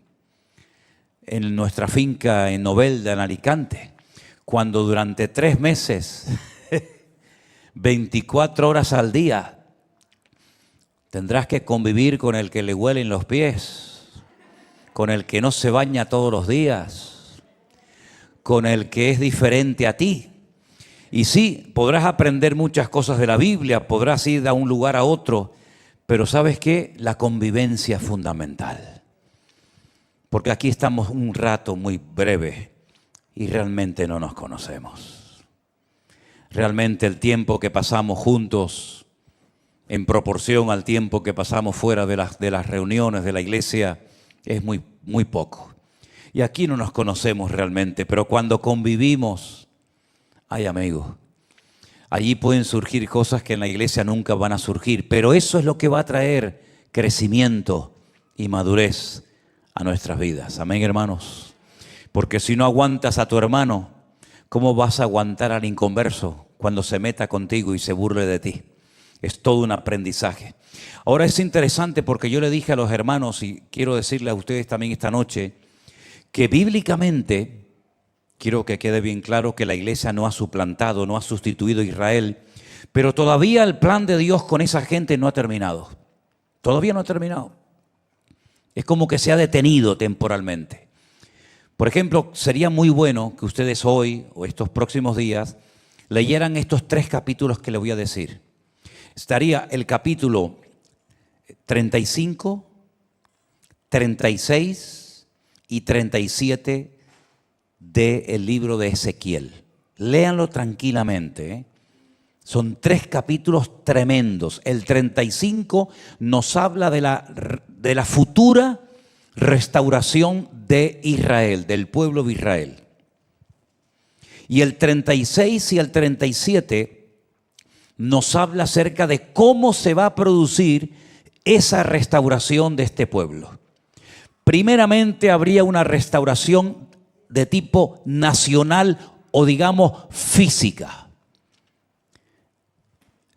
en nuestra finca en Novelda, en Alicante, cuando durante 3 meses, 24 horas al día, tendrás que convivir con el que le huelen los pies, con el que no se baña todos los días, con el que es diferente a ti. Y sí, podrás aprender muchas cosas de la Biblia, podrás ir de un lugar a otro, pero ¿sabes qué? La convivencia es fundamental. Porque aquí estamos un rato muy breve y realmente no nos conocemos. Realmente el tiempo que pasamos juntos, en proporción al tiempo que pasamos fuera de las reuniones de la iglesia, es muy poco. Y aquí no nos conocemos realmente, pero cuando convivimos, ay amigos, allí pueden surgir cosas que en la iglesia nunca van a surgir, pero eso es lo que va a traer crecimiento y madurez a nuestras vidas. Amén, hermanos. Porque si no aguantas a tu hermano, ¿cómo vas a aguantar al inconverso cuando se meta contigo y se burle de ti? Es todo un aprendizaje. Ahora es interesante porque yo le dije a los hermanos, y quiero decirle a ustedes también esta noche, que bíblicamente, quiero que quede bien claro que la iglesia no ha suplantado, no ha sustituido a Israel, pero todavía el plan de Dios con esa gente no ha terminado. Todavía no ha terminado. Es como que se ha detenido temporalmente. Por ejemplo, sería muy bueno que ustedes hoy o estos próximos días leyeran estos 3 capítulos que les voy a decir. Estaría el capítulo 35, 36 y 37 del libro de Ezequiel. Léanlo tranquilamente, ¿eh? Son 3 capítulos tremendos. El 35 nos habla de la futura restauración de Israel, del pueblo de Israel. Y el 36 y el 37 nos habla acerca de cómo se va a producir esa restauración de este pueblo. Primeramente habría una restauración de tipo nacional o digamos física.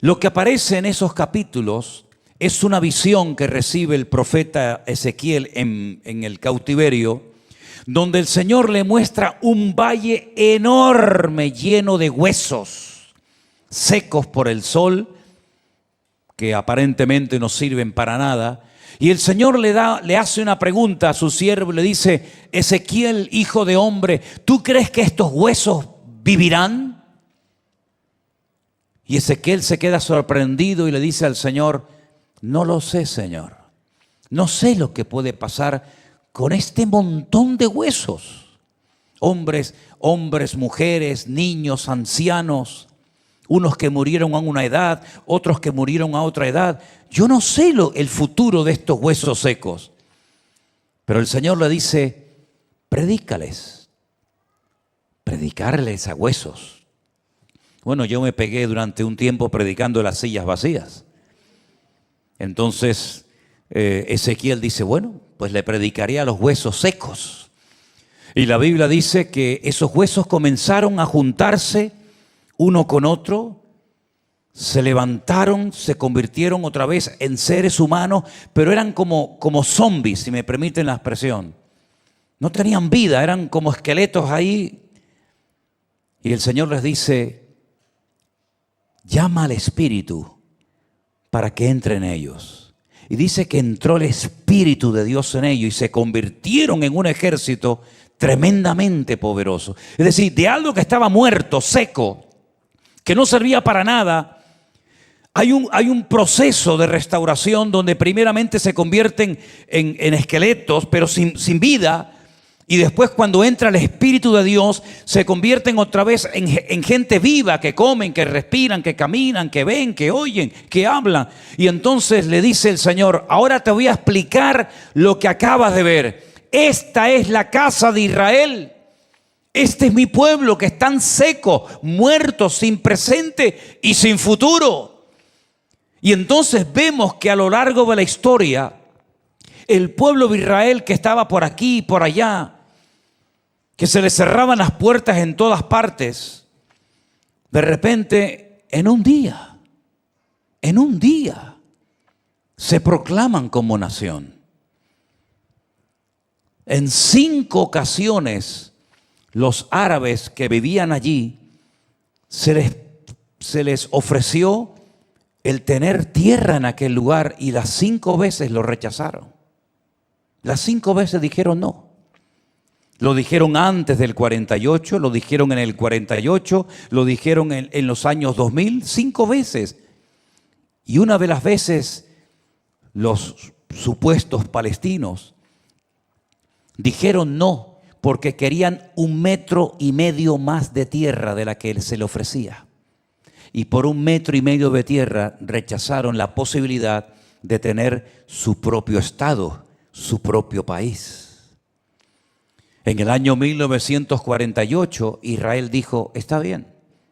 Lo que aparece en esos capítulos es una visión que recibe el profeta Ezequiel en el cautiverio, donde el Señor le muestra un valle enorme lleno de huesos secos por el sol, que aparentemente no sirven para nada. Y el Señor le hace una pregunta a su siervo, le dice: Ezequiel, hijo de hombre, ¿tú crees que estos huesos vivirán? Y Ezequiel se queda sorprendido y le dice al Señor: no lo sé, Señor. No sé lo que puede pasar con este montón de huesos. Hombres, mujeres, niños, ancianos, unos que murieron a una edad, otros que murieron a otra edad. Yo no sé el futuro de estos huesos secos. Pero el Señor le dice: predícales, predicarles a huesos. Bueno, yo me pegué durante un tiempo predicando las sillas vacías. Entonces Ezequiel dice: bueno, pues le predicaré a los huesos secos. Y la Biblia dice que esos huesos comenzaron a juntarse uno con otro, se levantaron, se convirtieron otra vez en seres humanos, pero eran como zombies, si me permiten la expresión. No tenían vida, eran como esqueletos ahí. Y el Señor les dice: llama al Espíritu para que entre en ellos. Y dice que entró el Espíritu de Dios en ellos y se convirtieron en un ejército tremendamente poderoso. Es decir, de algo que estaba muerto, seco, que no servía para nada, hay un proceso de restauración donde primeramente se convierten en esqueletos, pero sin vida. Y después, cuando entra el Espíritu de Dios, se convierten otra vez en gente viva, que comen, que respiran, que caminan, que ven, que oyen, que hablan. Y entonces le dice el Señor: ahora te voy a explicar lo que acabas de ver. Esta es la casa de Israel. Este es mi pueblo, que están secos, muertos, sin presente y sin futuro. Y entonces vemos que a lo largo de la historia, el pueblo de Israel, que estaba por aquí y por allá, que se le cerraban las puertas en todas partes, de repente, en un día, se proclaman como nación. En 5 ocasiones, los árabes que vivían allí, se les ofreció el tener tierra en aquel lugar, y las 5 veces lo rechazaron. Las 5 veces dijeron no. Lo dijeron antes del 48, lo dijeron en el 48, lo dijeron en los años 2000, 5 veces. Y una de las veces los supuestos palestinos dijeron no, porque querían 1,5 metros más de tierra de la que se le ofrecía. Y por 1,5 metros de tierra rechazaron la posibilidad de tener su propio estado, su propio país. En el año 1948, Israel dijo, está bien,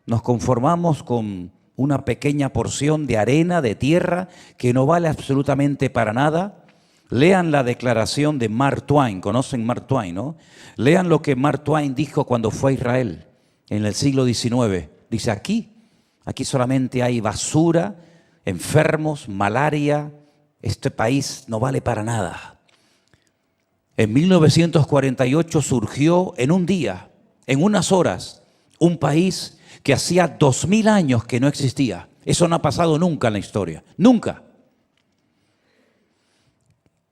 nos conformamos con una pequeña porción de arena, de tierra, que no vale absolutamente para nada. Lean la declaración de Mark Twain, conocen Mark Twain, ¿no? Lean lo que Mark Twain dijo cuando fue a Israel en el siglo XIX. Dice, aquí solamente hay basura, enfermos, malaria, este país no vale para nada. En 1948 surgió en un día, en unas horas, un país que hacía 2000 años que no existía. Eso no ha pasado nunca en la historia, nunca.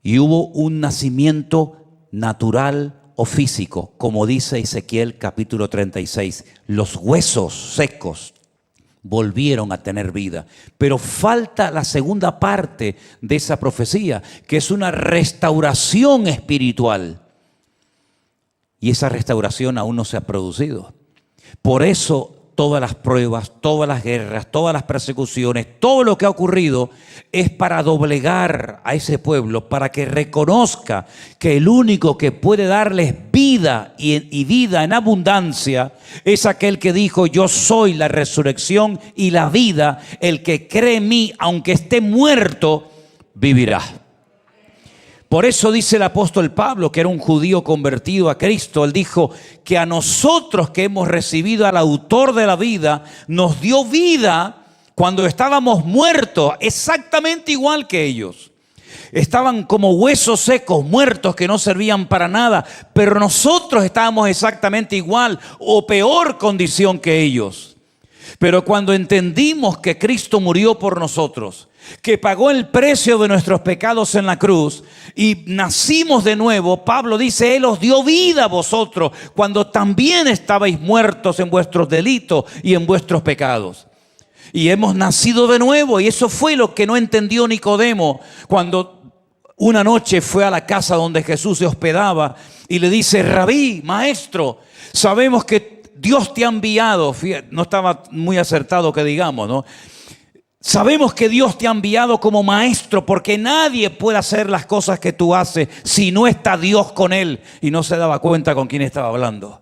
Y hubo un nacimiento natural o físico, como dice Ezequiel capítulo 36. Los huesos secos volvieron a tener vida. Pero falta la segunda parte de esa profecía, que es una restauración espiritual. Y esa restauración aún no se ha producido. Por eso todas las pruebas, todas las guerras, todas las persecuciones, todo lo que ha ocurrido es para doblegar a ese pueblo, para que reconozca que el único que puede darles vida y vida en abundancia es aquel que dijo, yo soy la resurrección y la vida, el que cree en mí, aunque esté muerto, vivirá. Por eso dice el apóstol Pablo, que era un judío convertido a Cristo, él dijo que a nosotros que hemos recibido al autor de la vida, nos dio vida cuando estábamos muertos, exactamente igual que ellos. Estaban como huesos secos, muertos, que no servían para nada, pero nosotros estábamos exactamente igual o peor condición que ellos. Pero cuando entendimos que Cristo murió por nosotros, que pagó el precio de nuestros pecados en la cruz y nacimos de nuevo, Pablo dice, Él os dio vida a vosotros cuando también estabais muertos en vuestros delitos y en vuestros pecados. Y hemos nacido de nuevo, y eso fue lo que no entendió Nicodemo cuando una noche fue a la casa donde Jesús se hospedaba y le dice, Rabí, maestro, sabemos que Dios te ha enviado. Fíjate, no estaba muy acertado que digamos, ¿no? Sabemos que Dios te ha enviado como maestro, porque nadie puede hacer las cosas que tú haces si no está Dios con él. Y no se daba cuenta con quién estaba hablando.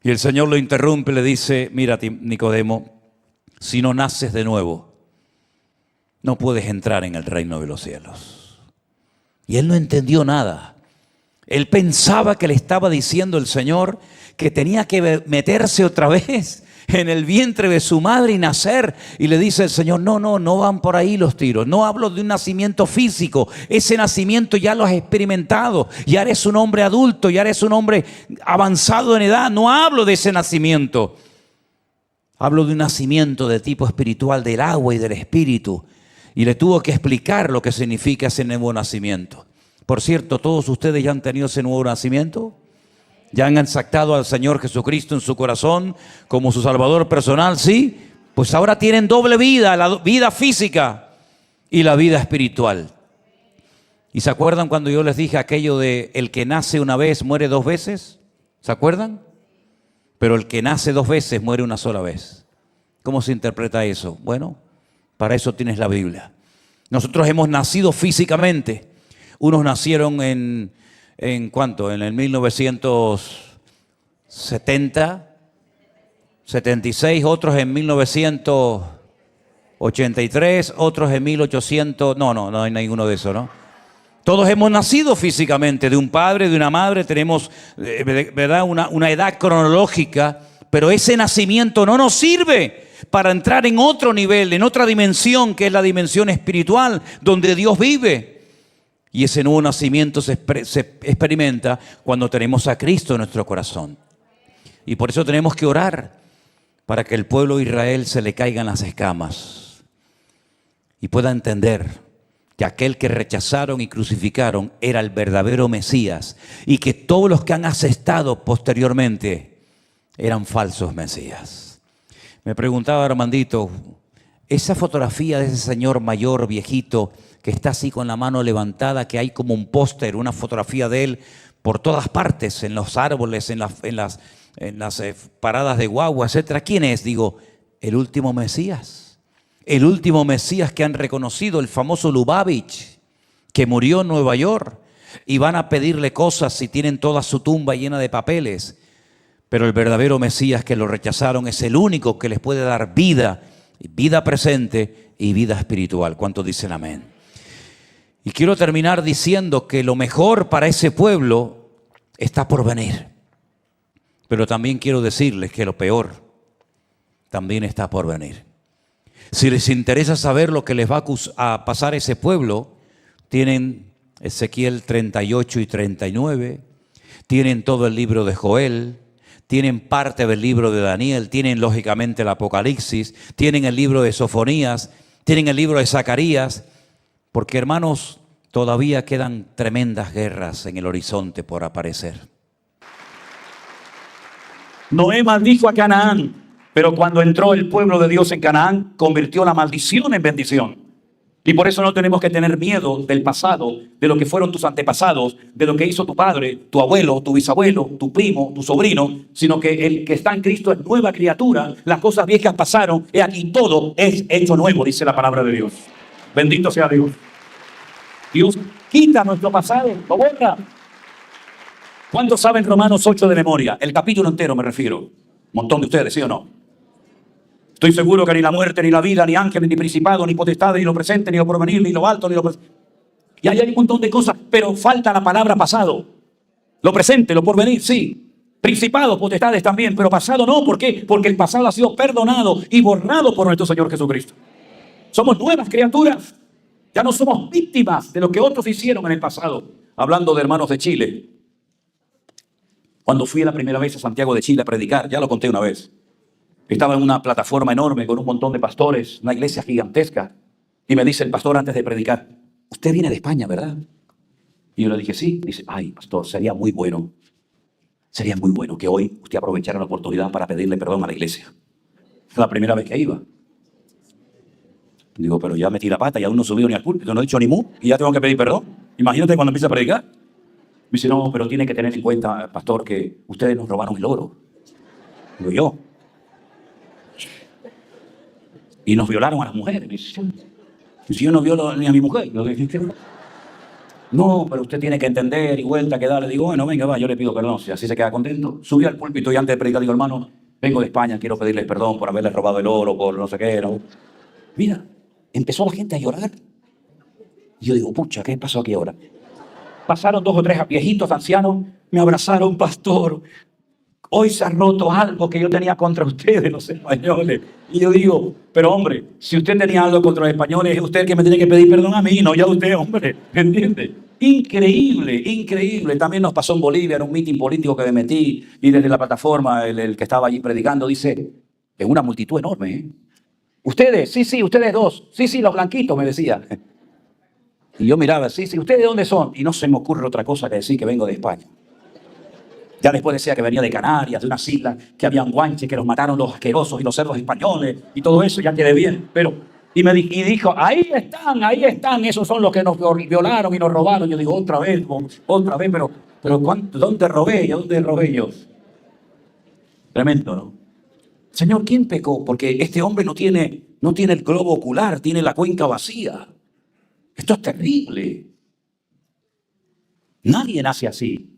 Y el Señor lo interrumpe y le dice, mira Nicodemo, si no naces de nuevo, no puedes entrar en el reino de los cielos. Y él no entendió nada. Él pensaba que le estaba diciendo el Señor que tenía que meterse otra vez en el vientre de su madre y nacer. Y le dice el Señor, no van por ahí los tiros. No hablo de un nacimiento físico. Ese nacimiento ya lo has experimentado. Ya eres un hombre adulto, ya eres un hombre avanzado en edad. No hablo de ese nacimiento. Hablo de un nacimiento de tipo espiritual, del agua y del espíritu. Y le tuvo que explicar lo que significa ese nuevo nacimiento. Por cierto, ¿todos ustedes ya han tenido ese nuevo nacimiento? ¿Ya han aceptado al Señor Jesucristo en su corazón como su Salvador personal? Sí, pues ahora tienen doble vida, la vida física y la vida espiritual. ¿Y se acuerdan cuando yo les dije aquello de el que nace una vez muere 2 veces? ¿Se acuerdan? Pero el que nace 2 veces muere una sola vez. ¿Cómo se interpreta eso? Bueno, para eso tienes la Biblia. Nosotros hemos nacido físicamente. Unos nacieron ¿en cuánto? En el 1970, 76, otros en 1983, otros en 1800, no hay ninguno de eso, ¿no? Todos hemos nacido físicamente de un padre, de una madre, tenemos, ¿verdad?, una edad cronológica, pero ese nacimiento no nos sirve para entrar en otro nivel, en otra dimensión, que es la dimensión espiritual, donde Dios vive. Y ese nuevo nacimiento se experimenta cuando tenemos a Cristo en nuestro corazón. Y por eso tenemos que orar para que el pueblo de Israel se le caigan las escamas y pueda entender que aquel que rechazaron y crucificaron era el verdadero Mesías y que todos los que han asestado posteriormente eran falsos Mesías. Me preguntaba Armandito, esa fotografía de ese señor mayor, viejito, que está así con la mano levantada, que hay como un póster, una fotografía de él, por todas partes, en los árboles, en las paradas de guagua, etcétera. ¿Quién es? Digo, el último Mesías. El último Mesías que han reconocido, el famoso Lubavitch, que murió en Nueva York. Y van a pedirle cosas y tienen toda su tumba llena de papeles. Pero el verdadero Mesías que lo rechazaron es el único que les puede dar vida, vida presente y vida espiritual. ¿Cuántos dicen amén? Y quiero terminar diciendo que lo mejor para ese pueblo está por venir. Pero también quiero decirles que lo peor también está por venir. Si les interesa saber lo que les va a pasar a ese pueblo, tienen Ezequiel 38 y 39, tienen todo el libro de Joel, tienen parte del libro de Daniel, tienen lógicamente el Apocalipsis, tienen el libro de Sofonías, tienen el libro de Zacarías, porque hermanos, todavía quedan tremendas guerras en el horizonte por aparecer. Noé maldijo a Canaán, pero cuando entró el pueblo de Dios en Canaán, convirtió la maldición en bendición. Y por eso no tenemos que tener miedo del pasado, de lo que fueron tus antepasados, de lo que hizo tu padre, tu abuelo, tu bisabuelo, tu primo, tu sobrino, sino que el que está en Cristo es nueva criatura. Las cosas viejas pasaron, y aquí todo es hecho nuevo, dice la palabra de Dios. Bendito sea Dios. Dios quita nuestro pasado, lo borra. ¿Cuántos saben Romanos 8 de memoria? El capítulo entero me refiero. Un montón de ustedes, ¿sí o no? Estoy seguro que ni la muerte, ni la vida, ni ángeles, ni principados, ni potestades, ni lo presente, ni lo porvenir, ni lo alto, ni lo presente. Y ahí hay un montón de cosas, pero falta la palabra pasado. Lo presente, lo porvenir, sí. Principados, potestades también, pero pasado no. ¿Por qué? Porque el pasado ha sido perdonado y borrado por nuestro Señor Jesucristo. Somos nuevas criaturas. Ya no somos víctimas de lo que otros hicieron en el pasado. Hablando de hermanos de Chile. Cuando fui la primera vez a Santiago de Chile a predicar, ya lo conté una vez. Estaba en una plataforma enorme con un montón de pastores, una iglesia gigantesca. Y me dice el pastor antes de predicar, usted viene de España, ¿verdad? Y yo le dije, sí. Dice, ay, pastor, sería muy bueno que hoy usted aprovechara la oportunidad para pedirle perdón a la iglesia. Es la primera vez que iba. Digo, pero ya metí la pata y aún no he subido ni al púlpito, no he dicho ni mu, y ya tengo que pedir perdón. Imagínate cuando empiece a predicar. Me dice, no, pero tiene que tener en cuenta, pastor, que ustedes nos robaron el oro. Digo, yo. Y nos violaron a las mujeres. Me dice, si yo no violo ni a mi mujer. No, pero usted tiene que entender y vuelta que darle. Digo, bueno, venga, va, yo le pido perdón. Si así se queda contento. Subí al púlpito y antes de predicar digo, hermano, vengo de España, quiero pedirles perdón por haberles robado el oro, por no sé qué. ¿No? Mira, empezó la gente a llorar. Y yo digo, pucha, ¿qué pasó aquí ahora? Pasaron 2 o 3 viejitos, ancianos, me abrazaron, pastor. Hoy se ha roto algo que yo tenía contra ustedes, los españoles. Y yo digo, pero hombre, si usted tenía algo contra los españoles, es usted el que me tiene que pedir perdón a mí, no ya usted, hombre. ¿Entiende? Increíble, increíble. También nos pasó en Bolivia, en un mitin político que me metí, y desde la plataforma, el que estaba allí predicando, dice, en una multitud enorme, ¿eh? Ustedes, sí, ustedes dos. Sí, los blanquitos, me decía. Y yo miraba, sí, ¿ustedes de dónde son? Y no se me ocurre otra cosa que decir que vengo de España. Ya después decía que venía de Canarias, de unas islas, que habían guanches, que los mataron los asquerosos y los cerdos españoles, y todo eso, ya quedé bien. Y dijo, ahí están, esos son los que nos violaron y nos robaron. Yo digo, otra vez, pero ¿dónde robé yo? Tremendo, ¿no? Señor, ¿quién pecó? Porque este hombre no tiene el globo ocular, tiene la cuenca vacía. Esto es terrible. Nadie nace así.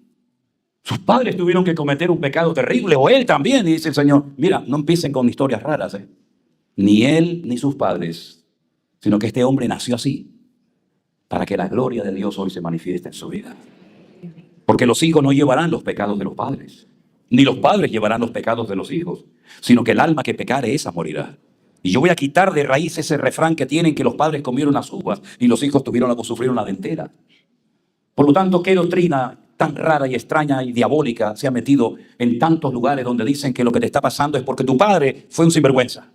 Sus padres tuvieron que cometer un pecado terrible, o él también. Y dice el Señor, mira, no empiecen con historias raras. Ni él ni sus padres, sino que este hombre nació así, para que la gloria de Dios hoy se manifieste en su vida. Porque los hijos no llevarán los pecados de los padres, ni los padres llevarán los pecados de los hijos, sino que el alma que pecare, esa morirá. Y yo voy a quitar de raíz ese refrán que tienen que los padres comieron las uvas y los hijos sufrieron la dentera. Por lo tanto, ¿qué doctrina tan rara y extraña y diabólica se ha metido en tantos lugares donde dicen que lo que te está pasando es porque tu padre fue un sinvergüenza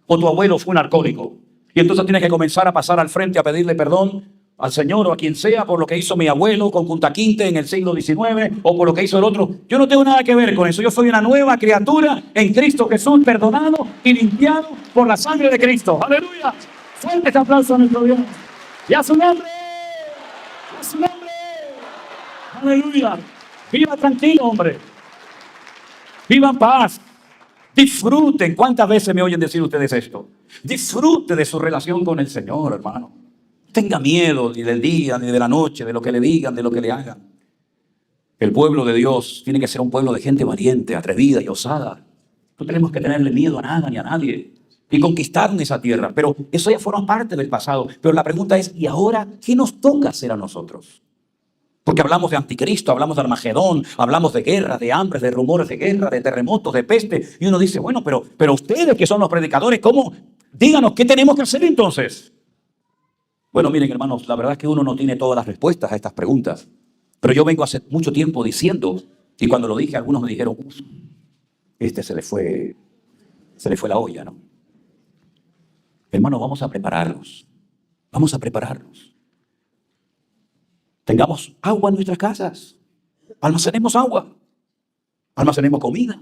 o tu abuelo fue un alcohólico? Y entonces tienes que comenzar a pasar al frente a pedirle perdón al Señor o a quien sea por lo que hizo mi abuelo con Kunta Kinte en el siglo XIX o por lo que hizo el otro. Yo no tengo nada que ver con eso. Yo soy una nueva criatura en Cristo Jesús, perdonado y limpiado por la sangre de Cristo. ¡Aleluya! Fuerte este aplauso a nuestro Dios. ¡Y a su nombre! ¡A su nombre! ¡Aleluya! Viva tranquilo, hombre. Viva en paz. Disfruten. ¿Cuántas veces me oyen decir ustedes esto? Disfrute de su relación con el Señor, hermano. No tenga miedo ni del día, ni de la noche, de lo que le digan, de lo que le hagan. El pueblo de Dios tiene que ser un pueblo de gente valiente, atrevida y osada. No tenemos que tenerle miedo a nada ni a nadie. Y conquistaron esa tierra. Pero eso ya forma parte del pasado. Pero la pregunta es, ¿y ahora qué nos toca hacer a nosotros? Porque hablamos de anticristo, hablamos de Armagedón, hablamos de guerra, de hambre, de rumores de guerra, de terremotos, de peste. Y uno dice, bueno, pero ustedes que son los predicadores, ¿cómo? Díganos, ¿qué tenemos que hacer entonces? Bueno, miren, hermanos, la verdad es que uno no tiene todas las respuestas a estas preguntas. Pero yo vengo hace mucho tiempo diciendo, y cuando lo dije, algunos me dijeron, se le fue la olla, ¿no? Hermanos, vamos a prepararnos. Vamos a prepararnos. Tengamos agua en nuestras casas. Almacenemos agua. Almacenemos comida.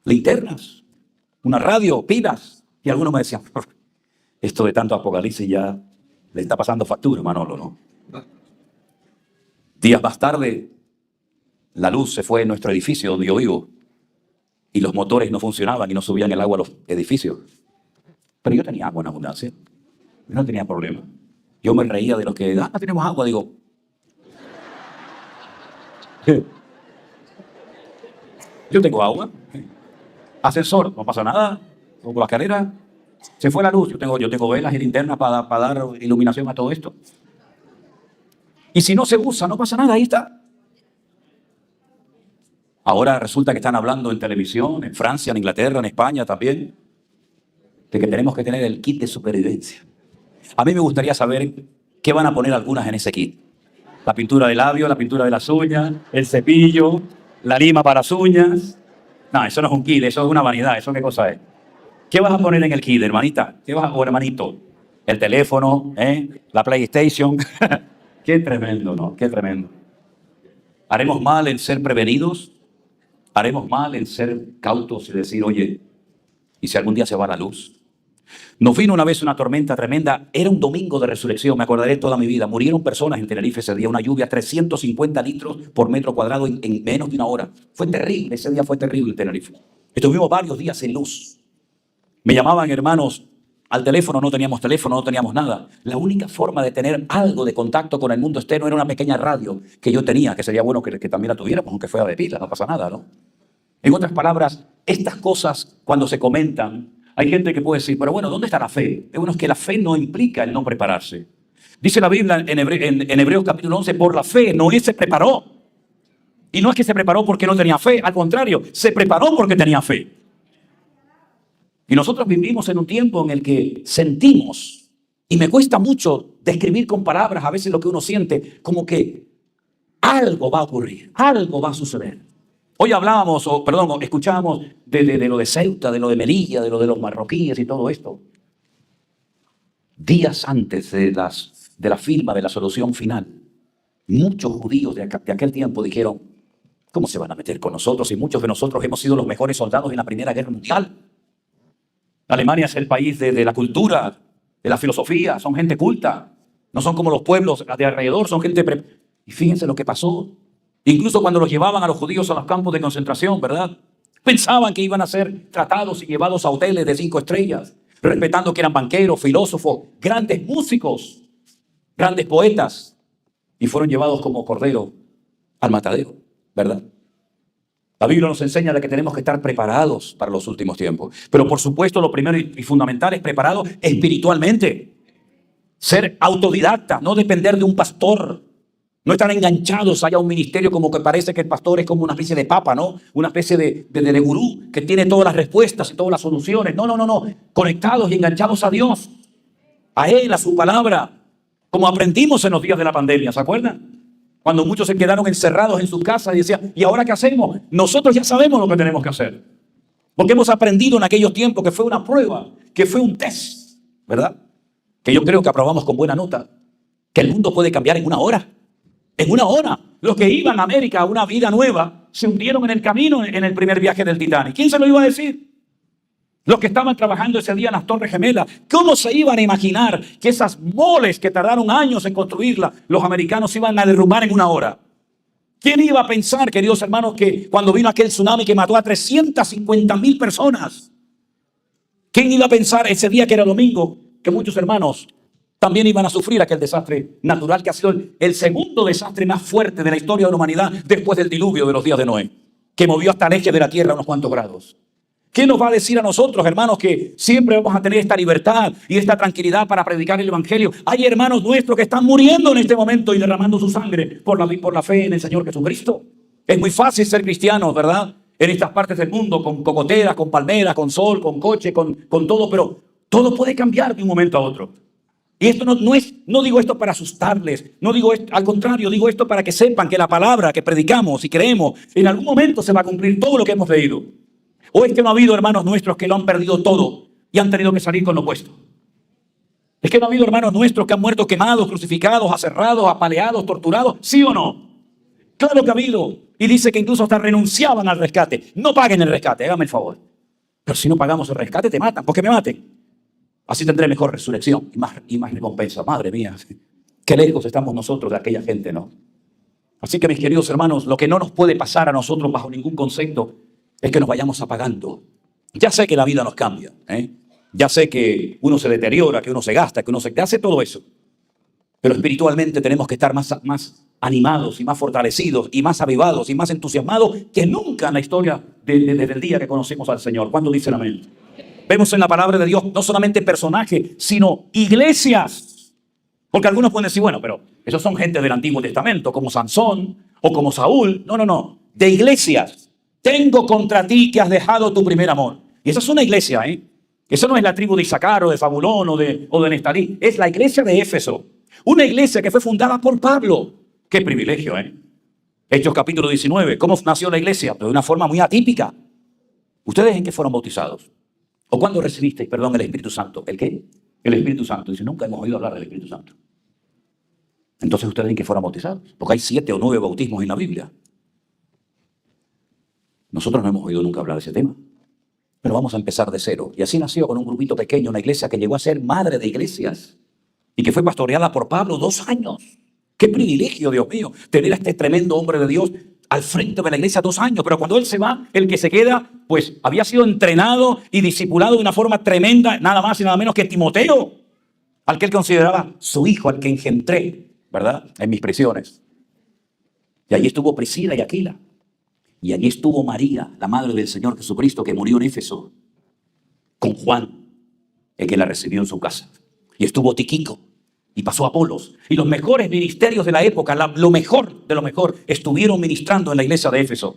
Linternas. Una radio, pilas. Y algunos me decían, esto de tanto apocalipsis ya le está pasando factura, Manolo, ¿no? Días más tarde, la luz se fue en nuestro edificio donde yo vivo. Y los motores no funcionaban y no subían el agua a los edificios. Pero yo tenía agua en abundancia. Yo no tenía problema. Yo me reía de los que, no tenemos agua, digo. Yo tengo agua. Ascensor, no pasa nada. Pongo la escalera. Se fue la luz. Yo tengo velas y linternas para dar iluminación a todo esto. Y si no se usa, no pasa nada, ahí está. Ahora resulta que están hablando en televisión, en Francia, en Inglaterra, en España también, de que tenemos que tener el kit de supervivencia. A mí me gustaría saber qué van a poner algunas en ese kit. La pintura de labios, la pintura de las uñas, el cepillo, la lima para las uñas. No, eso no es un kit, eso es una vanidad. ¿Eso qué cosa es? ¿Qué vas a poner en el kit, hermanita? O hermanito? El teléfono, la PlayStation. Qué tremendo, ¿no? Qué tremendo. ¿Haremos mal en ser prevenidos? ¿Haremos mal en ser cautos y decir, oye, ¿y si algún día se va la luz? Nos vino una vez una tormenta tremenda. Era un domingo de resurrección, me acordaré toda mi vida. Murieron personas en Tenerife ese día, una lluvia, 350 litros por metro cuadrado en menos de una hora. Fue terrible, ese día fue terrible en Tenerife. Estuvimos varios días sin luz. Me llamaban hermanos al teléfono, no teníamos teléfono, no teníamos nada. La única forma de tener algo de contacto con el mundo externo era una pequeña radio que yo tenía, que sería bueno que también la tuviéramos, aunque fuera de pila, no pasa nada, ¿no? En otras palabras, estas cosas cuando se comentan, hay gente que puede decir, pero bueno, ¿dónde está la fe? Bueno, es que la fe no implica el no prepararse. Dice la Biblia en Hebreos capítulo 11, por la fe Noé se preparó. Y no es que se preparó porque no tenía fe, al contrario, se preparó porque tenía fe. Y nosotros vivimos en un tiempo en el que sentimos, y me cuesta mucho describir con palabras a veces lo que uno siente, como que algo va a ocurrir, algo va a suceder. Hoy escuchábamos de lo de Ceuta, de lo de Melilla, de lo de los marroquíes y todo esto. Días antes de la firma de la solución final, muchos judíos de aquel tiempo dijeron, ¿cómo se van a meter con nosotros? Y muchos de nosotros hemos sido los mejores soldados en la Primera Guerra Mundial. Alemania es el país de la cultura, de la filosofía, son gente culta. No son como los pueblos de alrededor, son gente... Y fíjense lo que pasó. Incluso cuando los llevaban a los judíos a los campos de concentración, ¿verdad? Pensaban que iban a ser tratados y llevados a hoteles de 5 estrellas, respetando que eran banqueros, filósofos, grandes músicos, grandes poetas. Y fueron llevados como cordero al matadero, ¿verdad? La Biblia nos enseña de que tenemos que estar preparados para los últimos tiempos. Pero por supuesto lo primero y fundamental es preparado espiritualmente. Ser autodidacta, no depender de un pastor. No estar enganchados allá a un ministerio como que parece que el pastor es como una especie de papa, ¿no? Una especie de gurú que tiene todas las respuestas y todas las soluciones. No. Conectados y enganchados a Dios, a Él, a su palabra. Como aprendimos en los días de la pandemia, ¿se acuerdan? Cuando muchos se quedaron encerrados en sus casas y decían, ¿y ahora qué hacemos? Nosotros ya sabemos lo que tenemos que hacer. Porque hemos aprendido en aquellos tiempos que fue una prueba, que fue un test, ¿verdad? Que yo creo que aprobamos con buena nota. Que el mundo puede cambiar en una hora. En una hora. Los que iban a América a una vida nueva se hundieron en el camino en el primer viaje del Titanic. ¿Quién se lo iba a decir? Los que estaban trabajando ese día en las Torres Gemelas. ¿Cómo se iban a imaginar que esas moles que tardaron años en construirlas, los americanos iban a derrumbar en una hora? ¿Quién iba a pensar, queridos hermanos, que cuando vino aquel tsunami que mató a 350,000 personas? ¿Quién iba a pensar ese día que era domingo que muchos hermanos también iban a sufrir aquel desastre natural que ha sido el segundo desastre más fuerte de la historia de la humanidad después del diluvio de los días de Noé, que movió hasta el eje de la tierra unos cuantos grados? ¿Quién nos va a decir a nosotros, hermanos, que siempre vamos a tener esta libertad y esta tranquilidad para predicar el evangelio? Hay hermanos nuestros que están muriendo en este momento y derramando su sangre por la fe en el Señor Jesucristo. Es muy fácil ser cristianos, ¿verdad? En estas partes del mundo, con cocoteras, con palmeras, con sol, con coche, con todo, pero todo puede cambiar de un momento a otro. Y esto no digo esto para asustarles, no digo esto, al contrario, digo esto para que sepan que la palabra que predicamos y creemos, en algún momento se va a cumplir todo lo que hemos leído. ¿O es que no ha habido hermanos nuestros que lo han perdido todo y han tenido que salir con lo opuesto? ¿Es que no ha habido hermanos nuestros que han muerto quemados, crucificados, aserrados, apaleados, torturados? ¿Sí o no? Claro que ha habido. Y dice que incluso hasta renunciaban al rescate. No paguen el rescate, hágame el favor. Pero si no pagamos el rescate, te matan. ¿Por qué me maten? Así tendré mejor resurrección y más recompensa. Madre mía, qué lejos estamos nosotros de aquella gente, ¿no? Así que, mis queridos hermanos, lo que no nos puede pasar a nosotros bajo ningún concepto es que nos vayamos apagando. Ya sé que la vida nos cambia, ¿eh? Ya sé que uno se deteriora, que uno se gasta, que uno se hace todo eso. Pero espiritualmente tenemos que estar más animados y más fortalecidos y más avivados y más entusiasmados que nunca en la historia desde el día que conocemos al Señor. ¿Cuándo dicen amén? Vemos en la palabra de Dios no solamente personajes, sino iglesias. Porque algunos pueden decir, bueno, pero esos son gente del Antiguo Testamento, como Sansón o como Saúl. No. De iglesias. Tengo contra ti que has dejado tu primer amor. Y esa es una iglesia, ¿eh? Eso no es la tribu de Isaacar o de Zabulón o de Neftalí. Es la iglesia de Éfeso. Una iglesia que fue fundada por Pablo. Qué privilegio, ¿eh? Hechos capítulo 19. ¿Cómo nació la iglesia? Pero de una forma muy atípica. ¿Ustedes en qué fueron bautizados? ¿O cuándo recibisteis, perdón, el Espíritu Santo? ¿El qué? El Espíritu Santo. Dice, nunca hemos oído hablar del Espíritu Santo. Entonces, ¿ustedes en qué fueron bautizados? Porque hay 7 o 9 bautismos en la Biblia. Nosotros no hemos oído nunca hablar de ese tema. Pero vamos a empezar de cero. Y así nació con un grupito pequeño, una iglesia que llegó a ser madre de iglesias y que fue pastoreada por Pablo 2 años. ¡Qué privilegio, Dios mío! Tener a este tremendo hombre de Dios al frente de la iglesia 2 años. Pero cuando él se va, el que se queda, pues había sido entrenado y discipulado de una forma tremenda, nada más y nada menos que Timoteo, al que él consideraba su hijo, al que engendré, ¿verdad? En mis prisiones. Y allí estuvo Priscila y Aquila. Y allí estuvo María, la madre del Señor Jesucristo, que murió en Éfeso, con Juan, el que la recibió en su casa. Y estuvo Tíquico, y pasó Apolos. Y los mejores ministerios de la época, lo mejor de lo mejor, estuvieron ministrando en la iglesia de Éfeso.